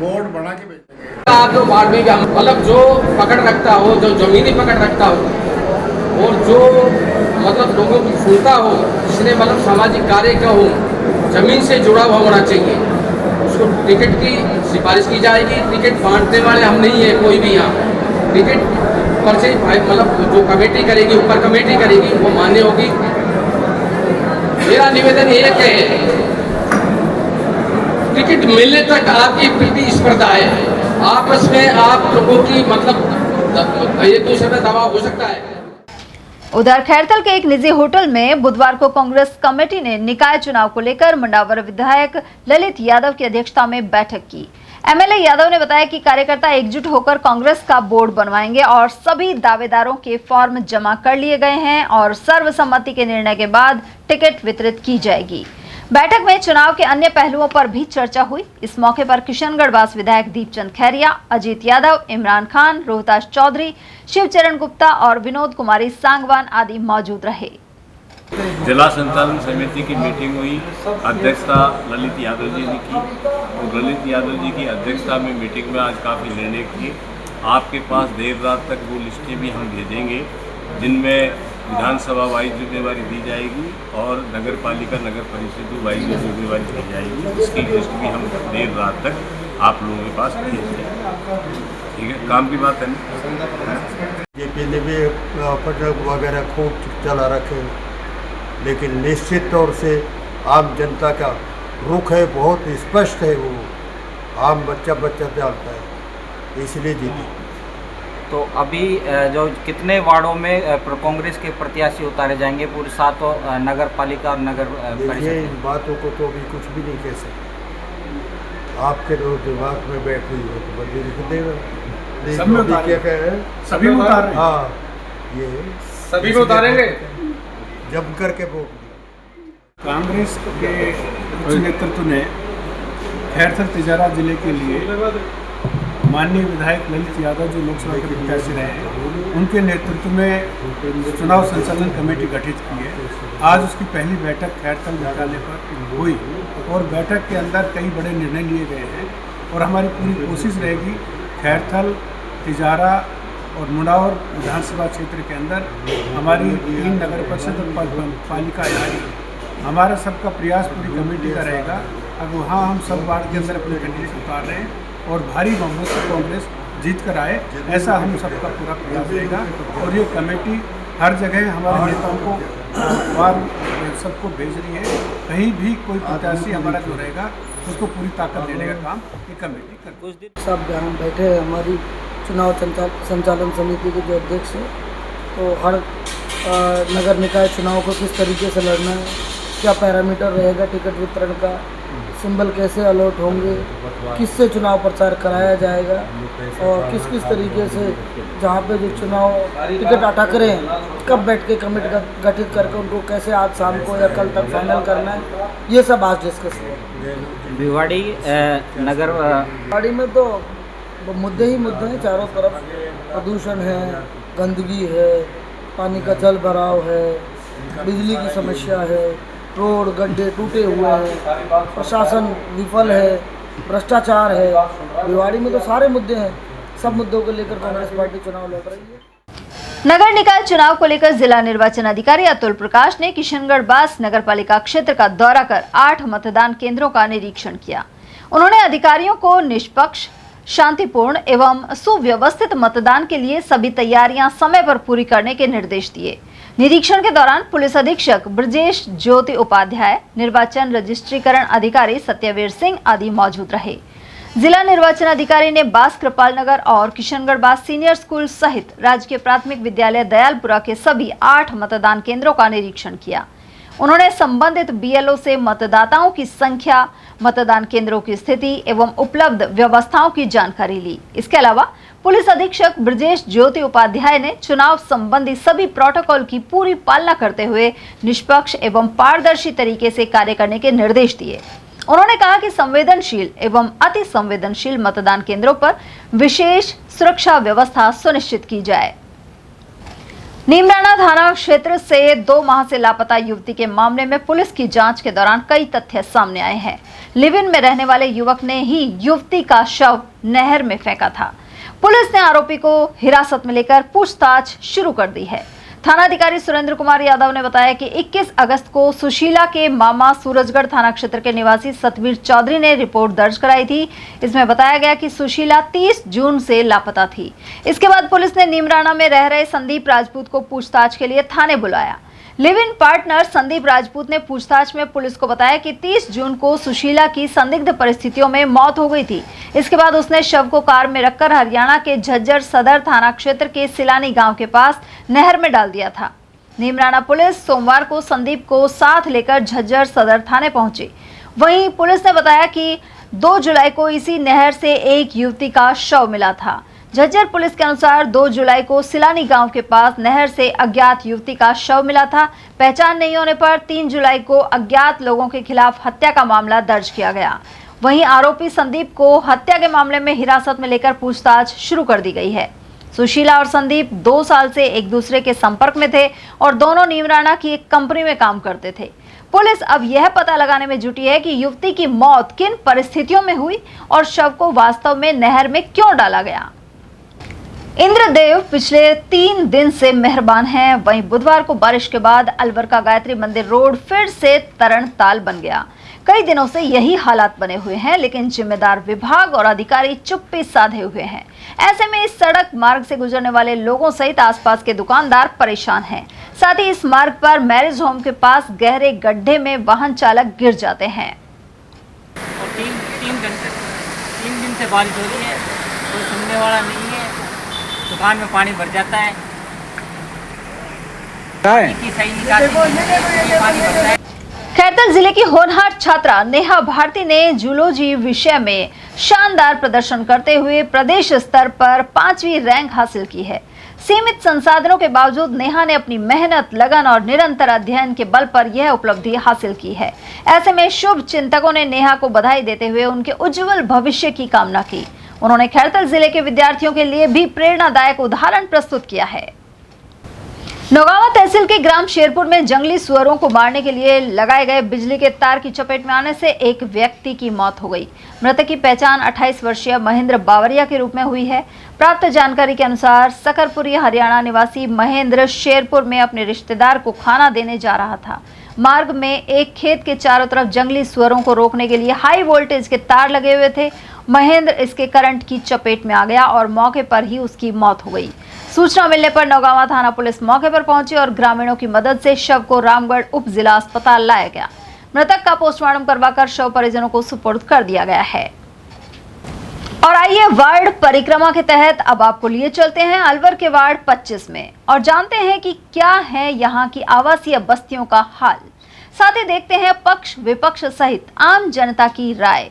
बोर्ड बना के भेजेंगे। आप जो वार्ड में मतलब जो पकड़ रखता हो, जो जमीनी पकड़ रखता हो और जो मतलब लोगों की सुनता हो, जिसने मतलब सामाजिक कार्य का हो, जमीन से जुड़ा हुआ होना चाहिए, उसको टिकट की सिफारिश की जाएगी। टिकट बांटने वाले हम नहीं है कोई भी यहाँ। टिकट पर से मतलब जो कमेटी करेगी, ऊपर कमेटी करेगी, वो मान्य होगी। मेरा निवेदन ये है टिकट मिलने तक आपकी प्रतिस्पर्धा है, आपस में आप लोगों की मतलब एक दूसरे में दबाव हो सकता है। उधर खैरथल के एक निजी होटल में बुधवार को कांग्रेस कमेटी ने निकाय चुनाव को लेकर मुंडावर विधायक ललित यादव की अध्यक्षता में बैठक की। एमएलए यादव ने बताया कि कार्यकर्ता एकजुट होकर कांग्रेस का बोर्ड बनवाएंगे और सभी दावेदारों के फॉर्म जमा कर लिए गए हैं और सर्वसम्मति के निर्णय के बाद टिकट वितरित की जाएगी। बैठक में चुनाव के अन्य पहलुओं पर भी चर्चा हुई। इस मौके पर किशनगढ़वास विधायक दीपचंद खैरिया, अजीत यादव, इमरान खान, रोहतास चौधरी, शिवचरण गुप्ता और विनोद कुमारी सांगवान आदि मौजूद रहे। जिला संचालन समिति की मीटिंग हुई, अध्यक्षता ललित यादव जी ने की और ललित यादव जी की अध्यक्षता में मीटिंग में आज काफ़ी निर्णय किए। आपके पास देर रात तक वो लिस्टें भी हम भेजेंगे जिनमें विधानसभा वाइज जिम्मेवारी दी जाएगी और नगर पालिका नगर परिषद वाइज जिम्मेवारी दी जाएगी। इसकी लिस्ट भी हम देर रात तक आप लोगों के पास भेज देंगे। ठीक है, काम की बात है ना। ये पहले भी पटक वगैरह खूब चला रखे, लेकिन निश्चित तौर से आम जनता का रुख है बहुत स्पष्ट है, वो आम बच्चा डालता है, इसलिए जीते। तो अभी जो कितने वार्डों में कांग्रेस के प्रत्याशी उतारे जाएंगे पूरे 7 नगर पालिका और नगर परिषद? इन बातों को तो अभी कुछ भी नहीं कह सकते। आपके तो दिमाग में बैठ हुई हो तो बंदी लिख देगा। सब में क्या कह रहे हैं? सभी में उतार रहे हैं। हाँ, ये सभी को उतारेंगे जम करके वो कांग्रेस के उच्च नेतृत्व ने खैरथल तिजारा जिले के लिए माननीय विधायक ललित यादव जो लोकसभा के प्रत्याशी रहे हैं, उनके नेतृत्व में चुनाव संचालन कमेटी गठित की है। आज उसकी पहली बैठक खैरथल मुख्यालय पर हुई और बैठक के अंदर कई बड़े निर्णय लिए गए हैं और हमारी पूरी कोशिश रहेगी खैरथल, तिजारा और मुंडावर विधानसभा क्षेत्र के अंदर हमारी 3 नगर परिषद और पालिका आएगी। हमारा सबका प्रयास पूरी कमेटी का रहेगा। अब वहाँ हम सब वार्ड के अंदर अपने कैंडिडेट उतार रहे हैं और भारी बहुमत से कांग्रेस जीत कर आए, ऐसा हम सबका पूरा प्रयास रहेगा। और ये कमेटी हर जगह हमारे नेताओं को बार सबको भेज रही है। कहीं भी कोई प्रत्याशी हमारा जो रहेगा उसको पूरी ताकत देने का काम ये कमेटी कर। कुछ दिन सब हम बैठे हैं, हमारी चुनाव संचालन समिति के जो अध्यक्ष हैं, तो हर नगर निकाय चुनाव को किस तरीके से लड़ना है, क्या पैरामीटर रहेगा टिकट वितरण का, सिंबल कैसे अलॉट होंगे, किससे चुनाव प्रचार कराया जाएगा और किस किस तरीके से जहाँ पे जो चुनाव टिकट अटक रहे हैं कब बैठ के कमेटी गठित करके उनको कैसे आज शाम को या कल तक फाइनल करना है, ये सब आज डिस्कस हुआ। भिवाड़ी नगर भिवाड़ी में तो मुद्दे ही मुद्दे हैं, चारों तरफ प्रदूषण है, गंदगी है, पानी का जल भराव है, बिजली की समस्या है, रोड गड्ढे टूटे हुए हैं, प्रशासन विफल है, भ्रष्टाचार है। भिवाड़ी में तो सारे मुद्दे हैं, सब मुद्दों को लेकर कांग्रेस पार्टी चुनाव लड़ रही है। नगर निकाय चुनाव को लेकर जिला निर्वाचन अधिकारी अतुल प्रकाश ने किशनगढ़ बास नगर पालिका क्षेत्र का दौरा कर 8 मतदान केंद्रों का निरीक्षण किया। उन्होंने अधिकारियों को निष्पक्ष, शांतिपूर्ण एवं सुव्यवस्थित मतदान के लिए सभी तैयारियां समय पर पूरी करने के निर्देश दिए। निरीक्षण के दौरान पुलिस अधीक्षक ब्रजेश ज्योति उपाध्याय, निर्वाचन रजिस्ट्रीकरण अधिकारी सत्यवीर सिंह आदि मौजूद रहे। जिला निर्वाचन अधिकारी ने बास कृपाल नगर और किशनगढ़ बास सीनियर स्कूल सहित राजकीय प्राथमिक विद्यालय दयालपुरा के सभी 8 मतदान केंद्रों का निरीक्षण किया। उन्होंने संबंधित बीएलओ से मतदाताओं की संख्या, मतदान केंद्रों की स्थिति एवं उपलब्ध व्यवस्थाओं की जानकारी ली। इसके अलावा पुलिस अधीक्षक ब्रजेश ज्योति उपाध्याय ने चुनाव संबंधी सभी प्रोटोकॉल की पूरी पालना करते हुए निष्पक्ष एवं पारदर्शी तरीके से कार्य करने के निर्देश दिए। उन्होंने कहा कि संवेदनशील एवं अति संवेदनशील मतदान केंद्रों पर विशेष सुरक्षा व्यवस्था सुनिश्चित की जाए। नीमराना थाना क्षेत्र से 2 माह से लापता युवती के मामले में पुलिस की जांच के दौरान कई तथ्य सामने आए हैं। लिव इन में रहने वाले युवक ने ही युवती का शव नहर में फेंका था। पुलिस ने आरोपी को हिरासत में लेकर पूछताछ शुरू कर दी है। थानाधिकारी सुरेंद्र कुमार यादव ने बताया कि 21 अगस्त को सुशीला के मामा सूरजगढ़ थाना क्षेत्र के निवासी सतवीर चौधरी ने रिपोर्ट दर्ज कराई थी। इसमें बताया गया कि सुशीला 30 जून से लापता थी। इसके बाद पुलिस ने नीमराना में रह रहे संदीप राजपूत को पूछताछ के लिए थाने बुलाया। Live in partner Sandeep Rajput ने पूछताछ में पुलिस को बताया कि 30 जून को सुशीला की संदिग्ध परिस्थितियों में मौत हो गई थी। इसके बाद उसने शव को कार में रखकर हरियाणा के झज्जर सदर थाना क्षेत्र के सिलानी गांव के पास नहर में डाल दिया था। नीमराना पुलिस सोमवार को संदीप को साथ लेकर झज्जर सदर थाने पहुंची। वहीं पुलिस ने बताया कि 2 जुलाई को इसी नहर से एक युवती का शव मिला था। झज्जर पुलिस के अनुसार 2 जुलाई को सिलानी गांव के पास नहर से अज्ञात युवती का शव मिला था। पहचान नहीं होने पर 3 जुलाई को अज्ञात लोगों के खिलाफ हत्या का मामला दर्ज किया गया। वहीं आरोपी संदीप को हत्या के मामले में हिरासत में लेकर पूछताछ शुरू कर दी गई है। सुशीला और संदीप 2 साल से एक दूसरे के संपर्क में थे और दोनों नीमराना की एक कंपनी में काम करते थे। पुलिस अब यह पता लगाने में जुटी है कि युवती की मौत किन परिस्थितियों में हुई और शव को वास्तव में नहर में क्यों डाला गया। इंद्रदेव पिछले 3 दिन से मेहरबान हैं। वहीं बुधवार को बारिश के बाद अलवर का गायत्री मंदिर रोड फिर से तरणताल बन गया। कई दिनों से यही हालात बने हुए हैं, लेकिन जिम्मेदार विभाग और अधिकारी चुप्पी साधे हुए हैं। ऐसे में इस सड़क मार्ग से गुजरने वाले लोगों सहित आसपास के दुकानदार परेशान हैं। साथ ही इस मार्ग पर मैरिज होम के पास गहरे गड्ढे में वाहन चालक गिर जाते हैं। और 3 दिन से बारिश हो रही है, कोई सुनने वाला नहीं है। दुकान में पानी भर जाता है। खैरतल जिले की होनहार छात्रा नेहा भारती ने जूलॉजी विषय में शानदार प्रदर्शन करते हुए प्रदेश स्तर पर 5वीं रैंक हासिल की है। सीमित संसाधनों के बावजूद नेहा ने अपनी मेहनत, लगन और निरंतर अध्ययन के बल पर यह उपलब्धि हासिल की है। ऐसे में शुभ चिंतकों ने नेहा को बधाई देते हुए उनके उज्जवल भविष्य की कामना की। उन्होंने खैरतल जिले के विद्यार्थियों के लिए भी प्रेरणादायक उदाहरण प्रस्तुत किया है। नौगावा तहसील के ग्राम शेरपुर में जंगली सुअरों को मारने के लिए लगाए गए बिजली के तार की चपेट में आने से एक व्यक्ति की मौत हो गई। मृतक की पहचान 28 वर्षीय महेंद्र बावरिया के रूप में हुई है। प्राप्त जानकारी के अनुसार सकरपुरी हरियाणा निवासी महेंद्र शेरपुर में अपने रिश्तेदार को खाना देने जा रहा था। मार्ग में एक खेत के चारों तरफ जंगली सुअरों को रोकने के लिए हाई वोल्टेज के तार लगे हुए थे। महेंद्र इसके करंट की चपेट में आ गया और मौके पर ही उसकी मौत हो गई। सूचना मिलने पर नौगावा थाना पुलिस मौके पर पहुंची और ग्रामीणों की मदद से शव को रामगढ़ उप जिला अस्पताल लाया गया। मृतक का पोस्टमार्टम करवाकर शव परिजनों को सुपुर्द कर दिया गया है। और आइए वार्ड परिक्रमा के तहत अब आपको लिए चलते हैं अलवर के वार्ड 25 में और जानते हैं कि क्या है यहाँ की आवासीय बस्तियों का हाल। साथ ही देखते हैं पक्ष विपक्ष सहित आम जनता की राय।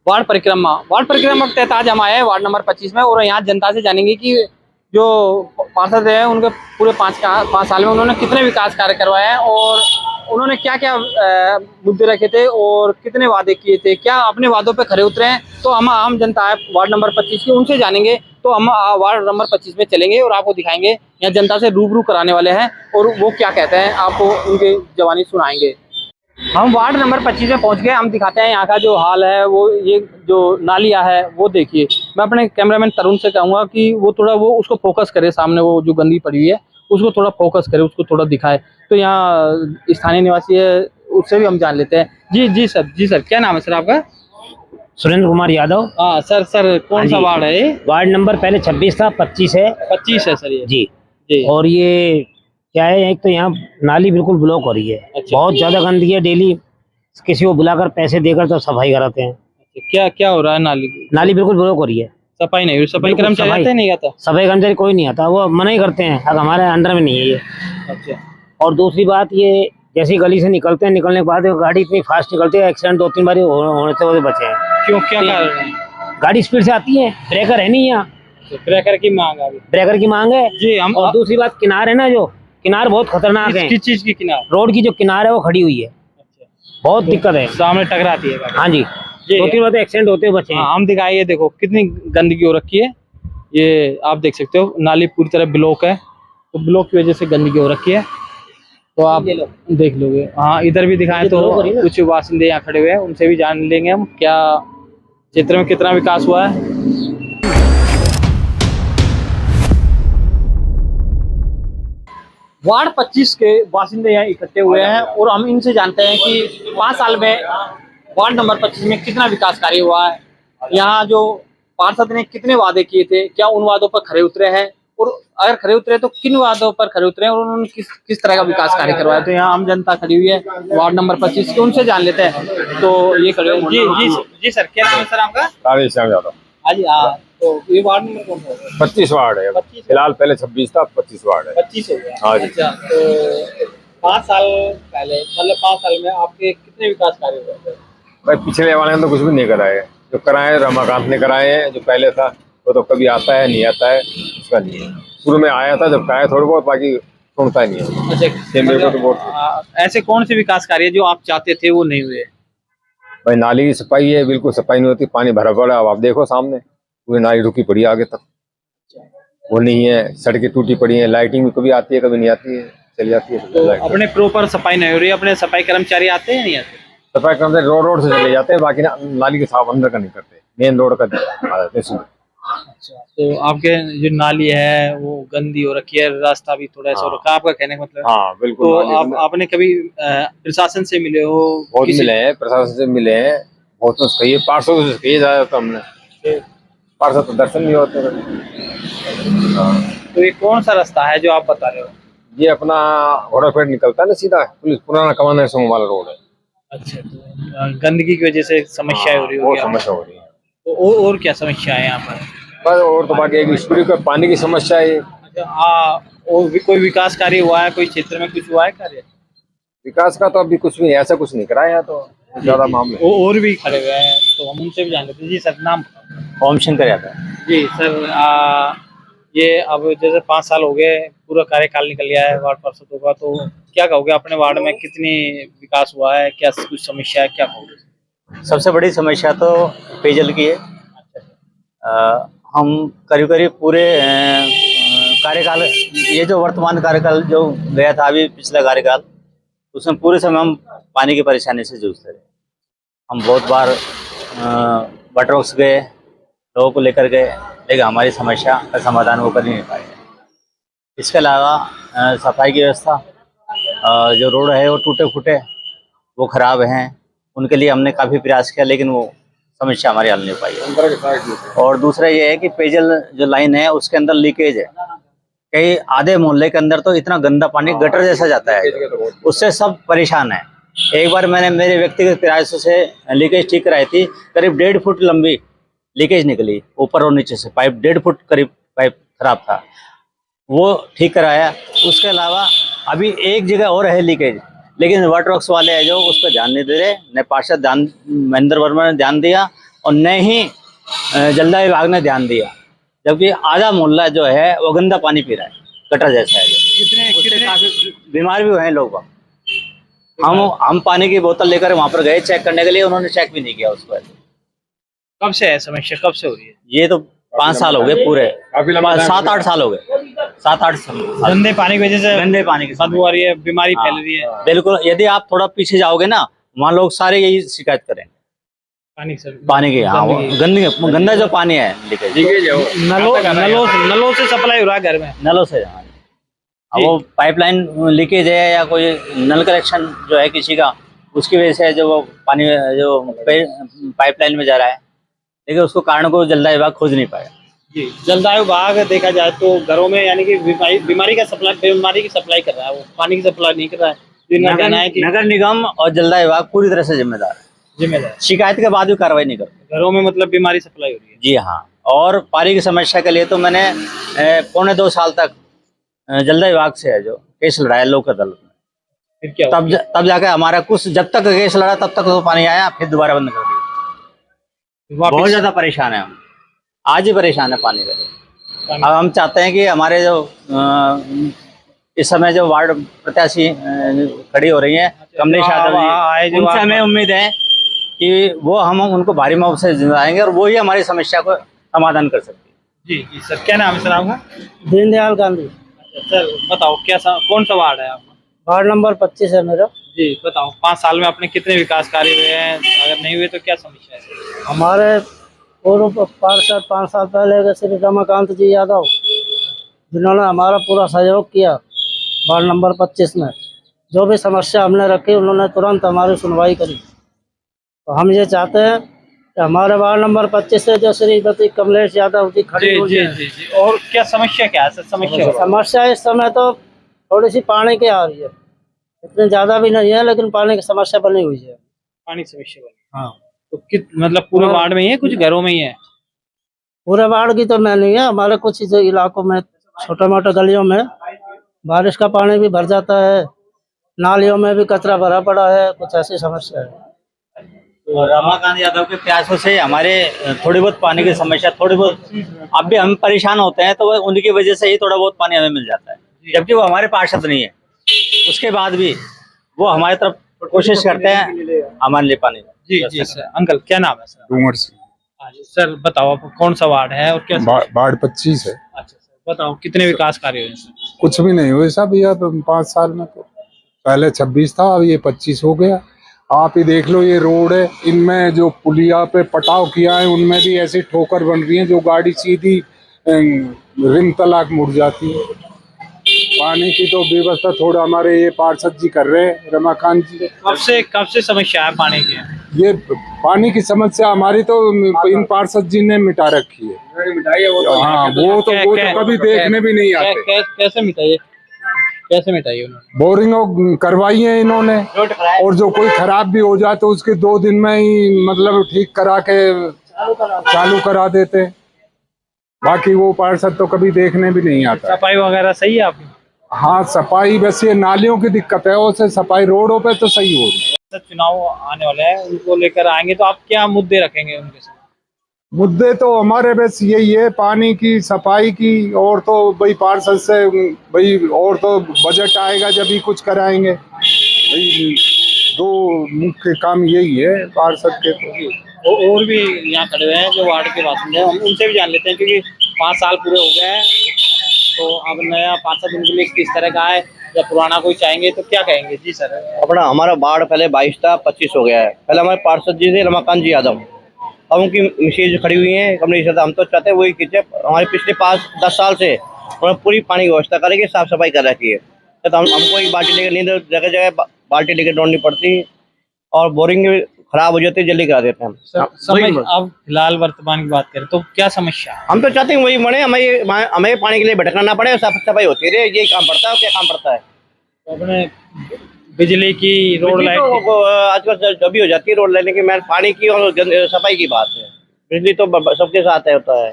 वार्ड परिक्रमा के तहत आज हम आए हैं वार्ड नंबर 25 में और यहाँ जनता से जानेंगे कि जो पार्षद हैं उनके पूरे 5 साल में उन्होंने कितने विकास कार्य करवाए हैं और उन्होंने क्या क्या मुद्दे रखे थे और कितने वादे किए थे, क्या अपने वादों पे खरे उतरे हैं। तो हम आम जनता है वार्ड नंबर 25 की, उनसे जानेंगे। तो हम वार्ड नंबर 25 में चलेंगे और आपको दिखाएंगे, यहाँ जनता से रूबरू कराने वाले हैं और वो क्या कहते हैं आपको उनकी जवानी सुनाएंगे। हम वार्ड नंबर 25 में पहुंच गए, हम दिखाते हैं यहाँ का जो हाल है। वो ये जो नालियाँ है वो देखिए। मैं अपने कैमरामैन तरुण से कहूँगा कि वो थोड़ा उसको फोकस करे, सामने वो जो गंदगी पड़ी हुई है उसको थोड़ा फोकस करे, उसको थोड़ा दिखाए। तो यहाँ स्थानीय निवासी है, उससे भी हम जान लेते हैं। जी सर क्या नाम है सर आपका? सुरेंद्र कुमार यादव। हाँ सर कौन सा वार्ड है ये? वार्ड नंबर पहले 26 था, 25 है। 25 है सर ये। जी। और ये क्या है, एक तो यहाँ नाली बिल्कुल ब्लॉक हो रही है। अच्छा। बहुत ज्यादा गंदगी है, डेली किसी को बुलाकर पैसे देकर तो सफाई कराते हैं। क्या हो रहा है? नाली बिल्कुल ब्लॉक हो रही है, सफाई नहीं हो रही। सफाई कर्मचारी आते नहीं आता? सफाई कर्मचारी कोई नहीं आता, वो मना ही करते हैं, अब हमारे अंडर में नहीं है ये। अच्छा। और दूसरी बात ये, जैसी गली से निकलते हैं, निकलने के बाद गाड़ी इतनी फास्ट निकलती है, एक्सीडेंट 2-3 बार होने से बचे हैं। क्यों, क्या कारण है? गाड़ी स्पीड से आती है, ब्रेकर है नहीं यहाँ। ब्रेकर की मांग है जी। हम और दूसरी बात, किनार है ना, जो किनार बहुत खतरनाक है। किस चीज की किनार? रोड की जो किनार है वो खड़ी हुई है। बहुत दिक्कत है, सामने टकराती है। हाँ जी, 2-3 बार एक्सीडेंट होते हुए बचे हैं। हम दिखाइए, देखो कितनी गंदगी हो रखी है। ये आप देख सकते हो, नाली पूरी तरह ब्लॉक है, तो ब्लॉक की वजह से गंदगी हो रखी है। तो आप देख लोगे। हाँ, इधर भी दिखाएं तो कुछ बासिंदे यहाँ खड़े हुए हैं, उनसे भी जान लेंगे हम क्या क्षेत्र में कितना विकास हुआ है। वार्ड 25 के बासिंदे यहाँ इकट्ठे हुए हैं और हम इनसे जानते हैं कि 5 साल में वार्ड नंबर 25 में कितना विकास कार्य हुआ है, यहाँ जो पार्षद ने कितने वादे किए थे, क्या उन वादों पर खरे उतरे हैं, और अगर खरे उतरे तो किन वादों पर खरे उतरे हैं और उन्होंने किस तरह का विकास कार्य करवाया। तो यहाँ आम जनता खड़ी हुई है वार्ड नंबर 25 की, उनसे जान लेते हैं। तो ये खड़े जी सर, क्या नाम है सर आपका? राधेश्याम यादव। हाँ, तो ये वार्ड नंबर कौन सा? 25 वार्ड है फिलहाल, पहले 26 था, 25 वार्ड है। 25 हो गया। हाँ जी। अच्छा, तो 5 साल पहले, मतलब 5 साल में आपके कितने विकास कार्य हुए? भाई पिछले वाले ने तो कुछ भी नहीं कराए, जो कराए रमाकांत ने कराए हैं। जो पहले था वो तो कभी आता है नहीं आता है, उसका नहीं है। शुरू में आया था जब कराया थोड़ा बहुत, बाकी सुनता ही नहीं है। अच्छा, ऐसे कौन से विकास कार्य जो आप चाहते थे वो नहीं हुए? भाई नाली की सफाई है, बिल्कुल सफाई नहीं होती, पानी भरा पड़ा। अब आप देखो सामने पूरी नाली रुकी पड़ी है आगे तक, वो नहीं है। सड़कें टूटी पड़ी हैं, लाइटिंग भी कभी आती है कभी नहीं आती है, चली जाती है। तो अपने प्रॉपर सफाई नहीं हो रही, अपने सफाई कर्मचारी आते हैं नहीं आते? सफाई कर्मचारी रोड से चले जाते हैं, बाकी नाली के साफ अंदर का नहीं करते, मेन रोड का आ जाते हैं। अच्छा, तो आपके जो नाली है वो गंदी हो रखी है, रास्ता भी थोड़ा ऐसा हो रखा है, आपका कहने का मतलब? हाँ बिल्कुल। तो आपने कभी प्रशासन से मिले हो? बहुत मिले हैं, प्रशासन से मिले हैं, बहुत कुछ कहिए, पार्षद से कहिए जाया था हमने, पार्षद तो दर्शन नहीं होते। तो ये कौन सा रास्ता है जो आप बता रहे हो? ये अपना घोड़ाफेट निकलता है ना सीधा, पुलिस पुराना कमांडर सिंह वाला रोड है। अच्छा, तो गंदगी की वजह से समस्या हो रही है? समस्या हो रही है। तो और क्या समस्या है यहाँ पर? बस और तो बाकी एक स्पीड का पानी की समस्या है। और भी कोई विकास कार्य हुआ है, कोई क्षेत्र में कुछ हुआ है कार्य? विकास का तो अभी कुछ भी नहीं, ऐसा कुछ नहीं कराया तो ज्यादा मामले और भी खड़े हुए हैं, तो हम उनसे भी जान लेते हैं। जी सर, नाम? ओम शंकर यादव। जी सर, ये अब जैसे 5 साल हो गए, पूरा कार्यकाल निकल गया है वार्ड पार्षदों का, तो क्या कहोगे अपने वार्ड में कितनी विकास हुआ है, क्या कुछ समस्या है, क्या कहोगे? सबसे बड़ी समस्या तो पेयजल की है। हम करीब करीब पूरे कार्यकाल, ये जो वर्तमान कार्यकाल जो गया था अभी पिछला कार्यकाल, उसमें पूरे समय हम पानी की परेशानी से जूझते रहे। हम बहुत बार वाटर वर्क्स गए, लोगों को लेकर गए, लेकिन हमारी समस्या का समाधान वो कर नहीं पाए। इसके अलावा सफाई की व्यवस्था, जो रोड है वो टूटे फूटे, वो खराब हैं, उनके लिए हमने काफ़ी प्रयास किया, लेकिन वो समस्या हमारी हल नहीं पाई। और दूसरा ये है कि पेयजल जो लाइन है उसके अंदर लीकेज है, कई आधे मोहल्ले के अंदर तो इतना गंदा पानी गटर जैसा जाता है, उससे सब परेशान है। एक बार मैंने मेरे व्यक्तिगत प्रयासों से लीकेज ठीक कराई थी, करीब 1.5 फुट लंबी लीकेज निकली ऊपर और नीचे से, पाइप 1.5 फुट करीब पाइप खराब था, वो ठीक कराया। उसके अलावा अभी एक जगह और है लीकेज, लेकिन वाटर वर्क्स वाले हैं जो उस पर ध्यान नहीं दे रहे। न पार्षद महेंद्र वर्मा ने ध्यान दिया और न ही जलदाय विभाग ने ध्यान दिया, जबकि आधा मोहल्ला जो है वो गंदा पानी पी रहा है, गटर जैसा है जो। उससे काफी बीमार भी हुए हैं लोग। हम पानी की बोतल लेकर वहां पर गए चेक करने के लिए, उन्होंने चेक भी नहीं किया उसको। कब से है समस्या, कब से हो रही है? ये तो 5 साल हो गए पूरे, 7-8 साल हो गए, 7-8 साल। गंदे पानी की वजह से गंदे पानी की बदबू आ रही है, बीमारी फैल रही है। बिल्कुल, यदि आप थोड़ा पीछे जाओगे ना, वहाँ लोग सारे यही शिकायत करें पानी की। हाँ, गंदा जो पानी है लीकेज नलों से सप्लाई हो रहा है घर में, नलों से। अब वो पाइपलाइन लीकेज है या कोई नल कनेक्शन जो है किसी का, उसकी वजह से जो वो पानी जो पाइपलाइन में जा रहा है, लेकिन उसको कारण को जलदाय विभाग खोज नहीं पाया। जी, जलदाय विभाग देखा जाए तो घरों में यानी कि बीमारी की सप्लाई कर रहा है, वो पानी की सप्लाई नहीं कर रहा है। नगर निगम और जलदाय विभाग पूरी तरह से जिम्मेदार, शिकायत के बाद भी कार्रवाई नहीं करते। घरों में मतलब बीमारी सप्लाई हो रही है। जी हाँ, और पानी की समस्या के लिए तो मैंने 1.25 साल तक जलदाय विभाग से है जो केस लड़ाया लोक अदालत में। फिर क्या तब जाकर हमारा कुछ, जब तक केस लड़ा तब तक तो पानी आया, फिर दोबारा बंद कर दिया। बहुत ज्यादा परेशान है हम, आज ही परेशान है पानी के। अब हम चाहते हैं कि हमारे जो इस समय जो वार्ड प्रत्याशी खड़ी हो रही है कमलेश यादव जी, उनसे हमें उम्मीद है कि वो हम उनको भारी मत से जिताएंगे और वो ही हमारी समस्या को समाधान कर सकते हैं। जी सर, क्या नाम है सर आपका? दीनदयाल गांधी। सर बताओ, कौन सा वार्ड है आपका? वार्ड नंबर 25 है मेरा। जी बताओ, 5 साल में आपने कितने विकास कार्य हुए हैं? अगर नहीं हुए तो क्या समस्या है? हमारे पूर्व पार्षद 5 साल पहले के श्री रमाकांत जी यादव, जिन्होंने हमारा पूरा सहयोग किया वार्ड नंबर 25 में, जो भी समस्या हमने रखी उन्होंने तुरंत हमारी सुनवाई करी। तो हम ये चाहते हैं कि हमारे वार्ड नंबर 25 से जो श्रीमती कमलेश यादव जी खड़ी हुई है। जी। और क्या समस्या क्या है सर? समस्या इस समय तो थोड़ी सी पानी की आ रही है, इतनी ज्यादा भी नहीं है, लेकिन पानी की समस्या बनी हुई है। पानी समस्या बनी, हाँ। तो मतलब पूरे वार्ड में ही है, कुछ घरों में ही है? पूरे वार्ड की तो नहीं है, हमारे कुछ जो इलाकों में छोटे मोटे गलियों में बारिश का पानी भी भर जाता है, नालियों में भी कचरा भरा पड़ा है, कुछ ऐसी समस्या है। तो रमाकांत यादव के प्रयासों से हमारे थोड़ी बहुत पानी की समस्या, थोड़ी बहुत अब भी हम परेशान होते हैं, तो उनकी वजह से ही थोड़ा बहुत पानी हमें मिल जाता है, जबकि वो हमारे पार्षद नहीं है। उसके बाद भी वो हमारी तरफ कोशिश करते हैं हमारे लिए पानी। जी सर। अंकल क्या नाम है सर? डूंगर सिंह। सर बताओ, आपको कौन सा वार्ड है और क्या? वार्ड 25 है। अच्छा सर, बताओ कितने विकास कार्य हुए सर? कुछ भी नहीं हुए साहब, यह 5 साल में तो पहले 26 था, अब ये 25 हो गया। आप ही देख लो, ये रोड है, इनमें जो पुलिया पे पटाव किया है उनमें भी ऐसी ठोकर बन रही है जो गाड़ी सीधी रिम तलाक मुड़ जाती है। पानी की तो व्यवस्था थोड़ा हमारे ये पार्षद जी कर रहे हैं, रमाकांत जी। कब से समस्या है पानी की? ये पानी की समस्या हमारी तो इन पार्षद जी ने मिटा रखी है। हाँ, वो तो कभी देखने भी नहीं आते। कैसे मिटाई उन्होंने? बोरिंग करवाई है इन्होंने, और जो कोई खराब भी हो जाए तो उसके 2 दिन में ही मतलब ठीक करा के चालू करा देते। बाकी वो पार्षद तो कभी देखने भी नहीं आता। सफाई वगैरह सही है आपकी? हाँ, सफाई बस ये नालियों की दिक्कत है, उससे सफाई रोडों पे तो सही हो रही है। चुनाव आने वाले हैं, उनको लेकर आएंगे तो आप क्या मुद्दे रखेंगे उनके साथ? मुद्दे तो हमारे बस यही है, पानी की, सफाई की, और तो भाई पार्षद से भाई, और तो बजट आएगा जब ही कुछ कराएंगे भाई। 2 मुख्य काम यही है पार्षद के। तो और भी यहाँ खड़े हुए हैं जो वार्ड के बासिंदे हैं, हम उनसे भी जान लेते हैं, क्योंकि 5 साल पूरे हो गए हैं। तो अब नया पार्षद उनके लिए किस तरह का है, या पुराना कोई चाहेंगे तो क्या कहेंगे? जी सर। हमारा वार्ड पहले 22 था, 25 हो गया है। पहले हमारे पार्षद जी थे रमाकांत जी यादव, अब उनकी मिसेज खड़ी हुई है कमलेश यादव। हम तो चाहते हैं वही खींचे। हमारे पिछले 5-10 साल से उन्होंने पूरी पानी की व्यवस्था करेगी, साफ सफाई कर रखी है। तो हमको एक बाल्टी लेकर नहीं, जगह जगह बाल्टी लेकर दौड़नी पड़ती, और बोरिंग खराब हो जाती है, जल्दी करा देते हैं हम। अब फिलहाल वर्तमान की बात करें तो क्या समस्या है? हम तो चाहते हैं वही बने, हमें पानी के लिए भटकना ना पड़े, साफ सफाई होती रहे। यही काम पड़ता है, क्या काम पड़ता है? अपने बिजली की, रोड लाइट आजकल जब भी हो जाती है रोड लाइट की, मैं पानी की और सफाई की बात है। बिजली तो सबके साथ होता है,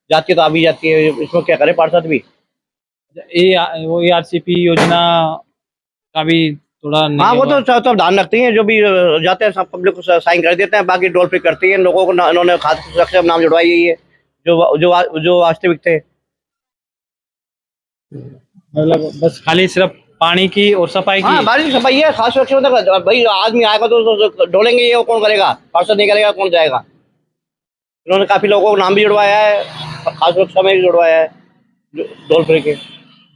जाती तो आ भी जाती है, इसमें क्या करे पार्षद भी। वो ARCP योजना का भी थोड़ा हाँ, वो तो सब ध्यान रखती हैं, जो भी जाते हैं सब पब्लिक को साइन कर देते हैं, बाकी डोल पे करती हैं लोगों को। इन्होंने खाद्य सुरक्षा नाम जुड़वाई यही है जो वास्तविक थे। मतलब बस खाली सिर्फ पानी की और सफाई की। हाँ, बारिश सफाई है, खास सुरक्षा मतलब भाई आदमी आएगा तो डोलेंगे, ये कौन करेगा, पार्षद नहीं करेगा कौन जाएगा। इन्होंने काफी लोगों को नाम भी जुड़वाया है, खास सुरक्षा में भी जुड़वाया है डोल फ्री के।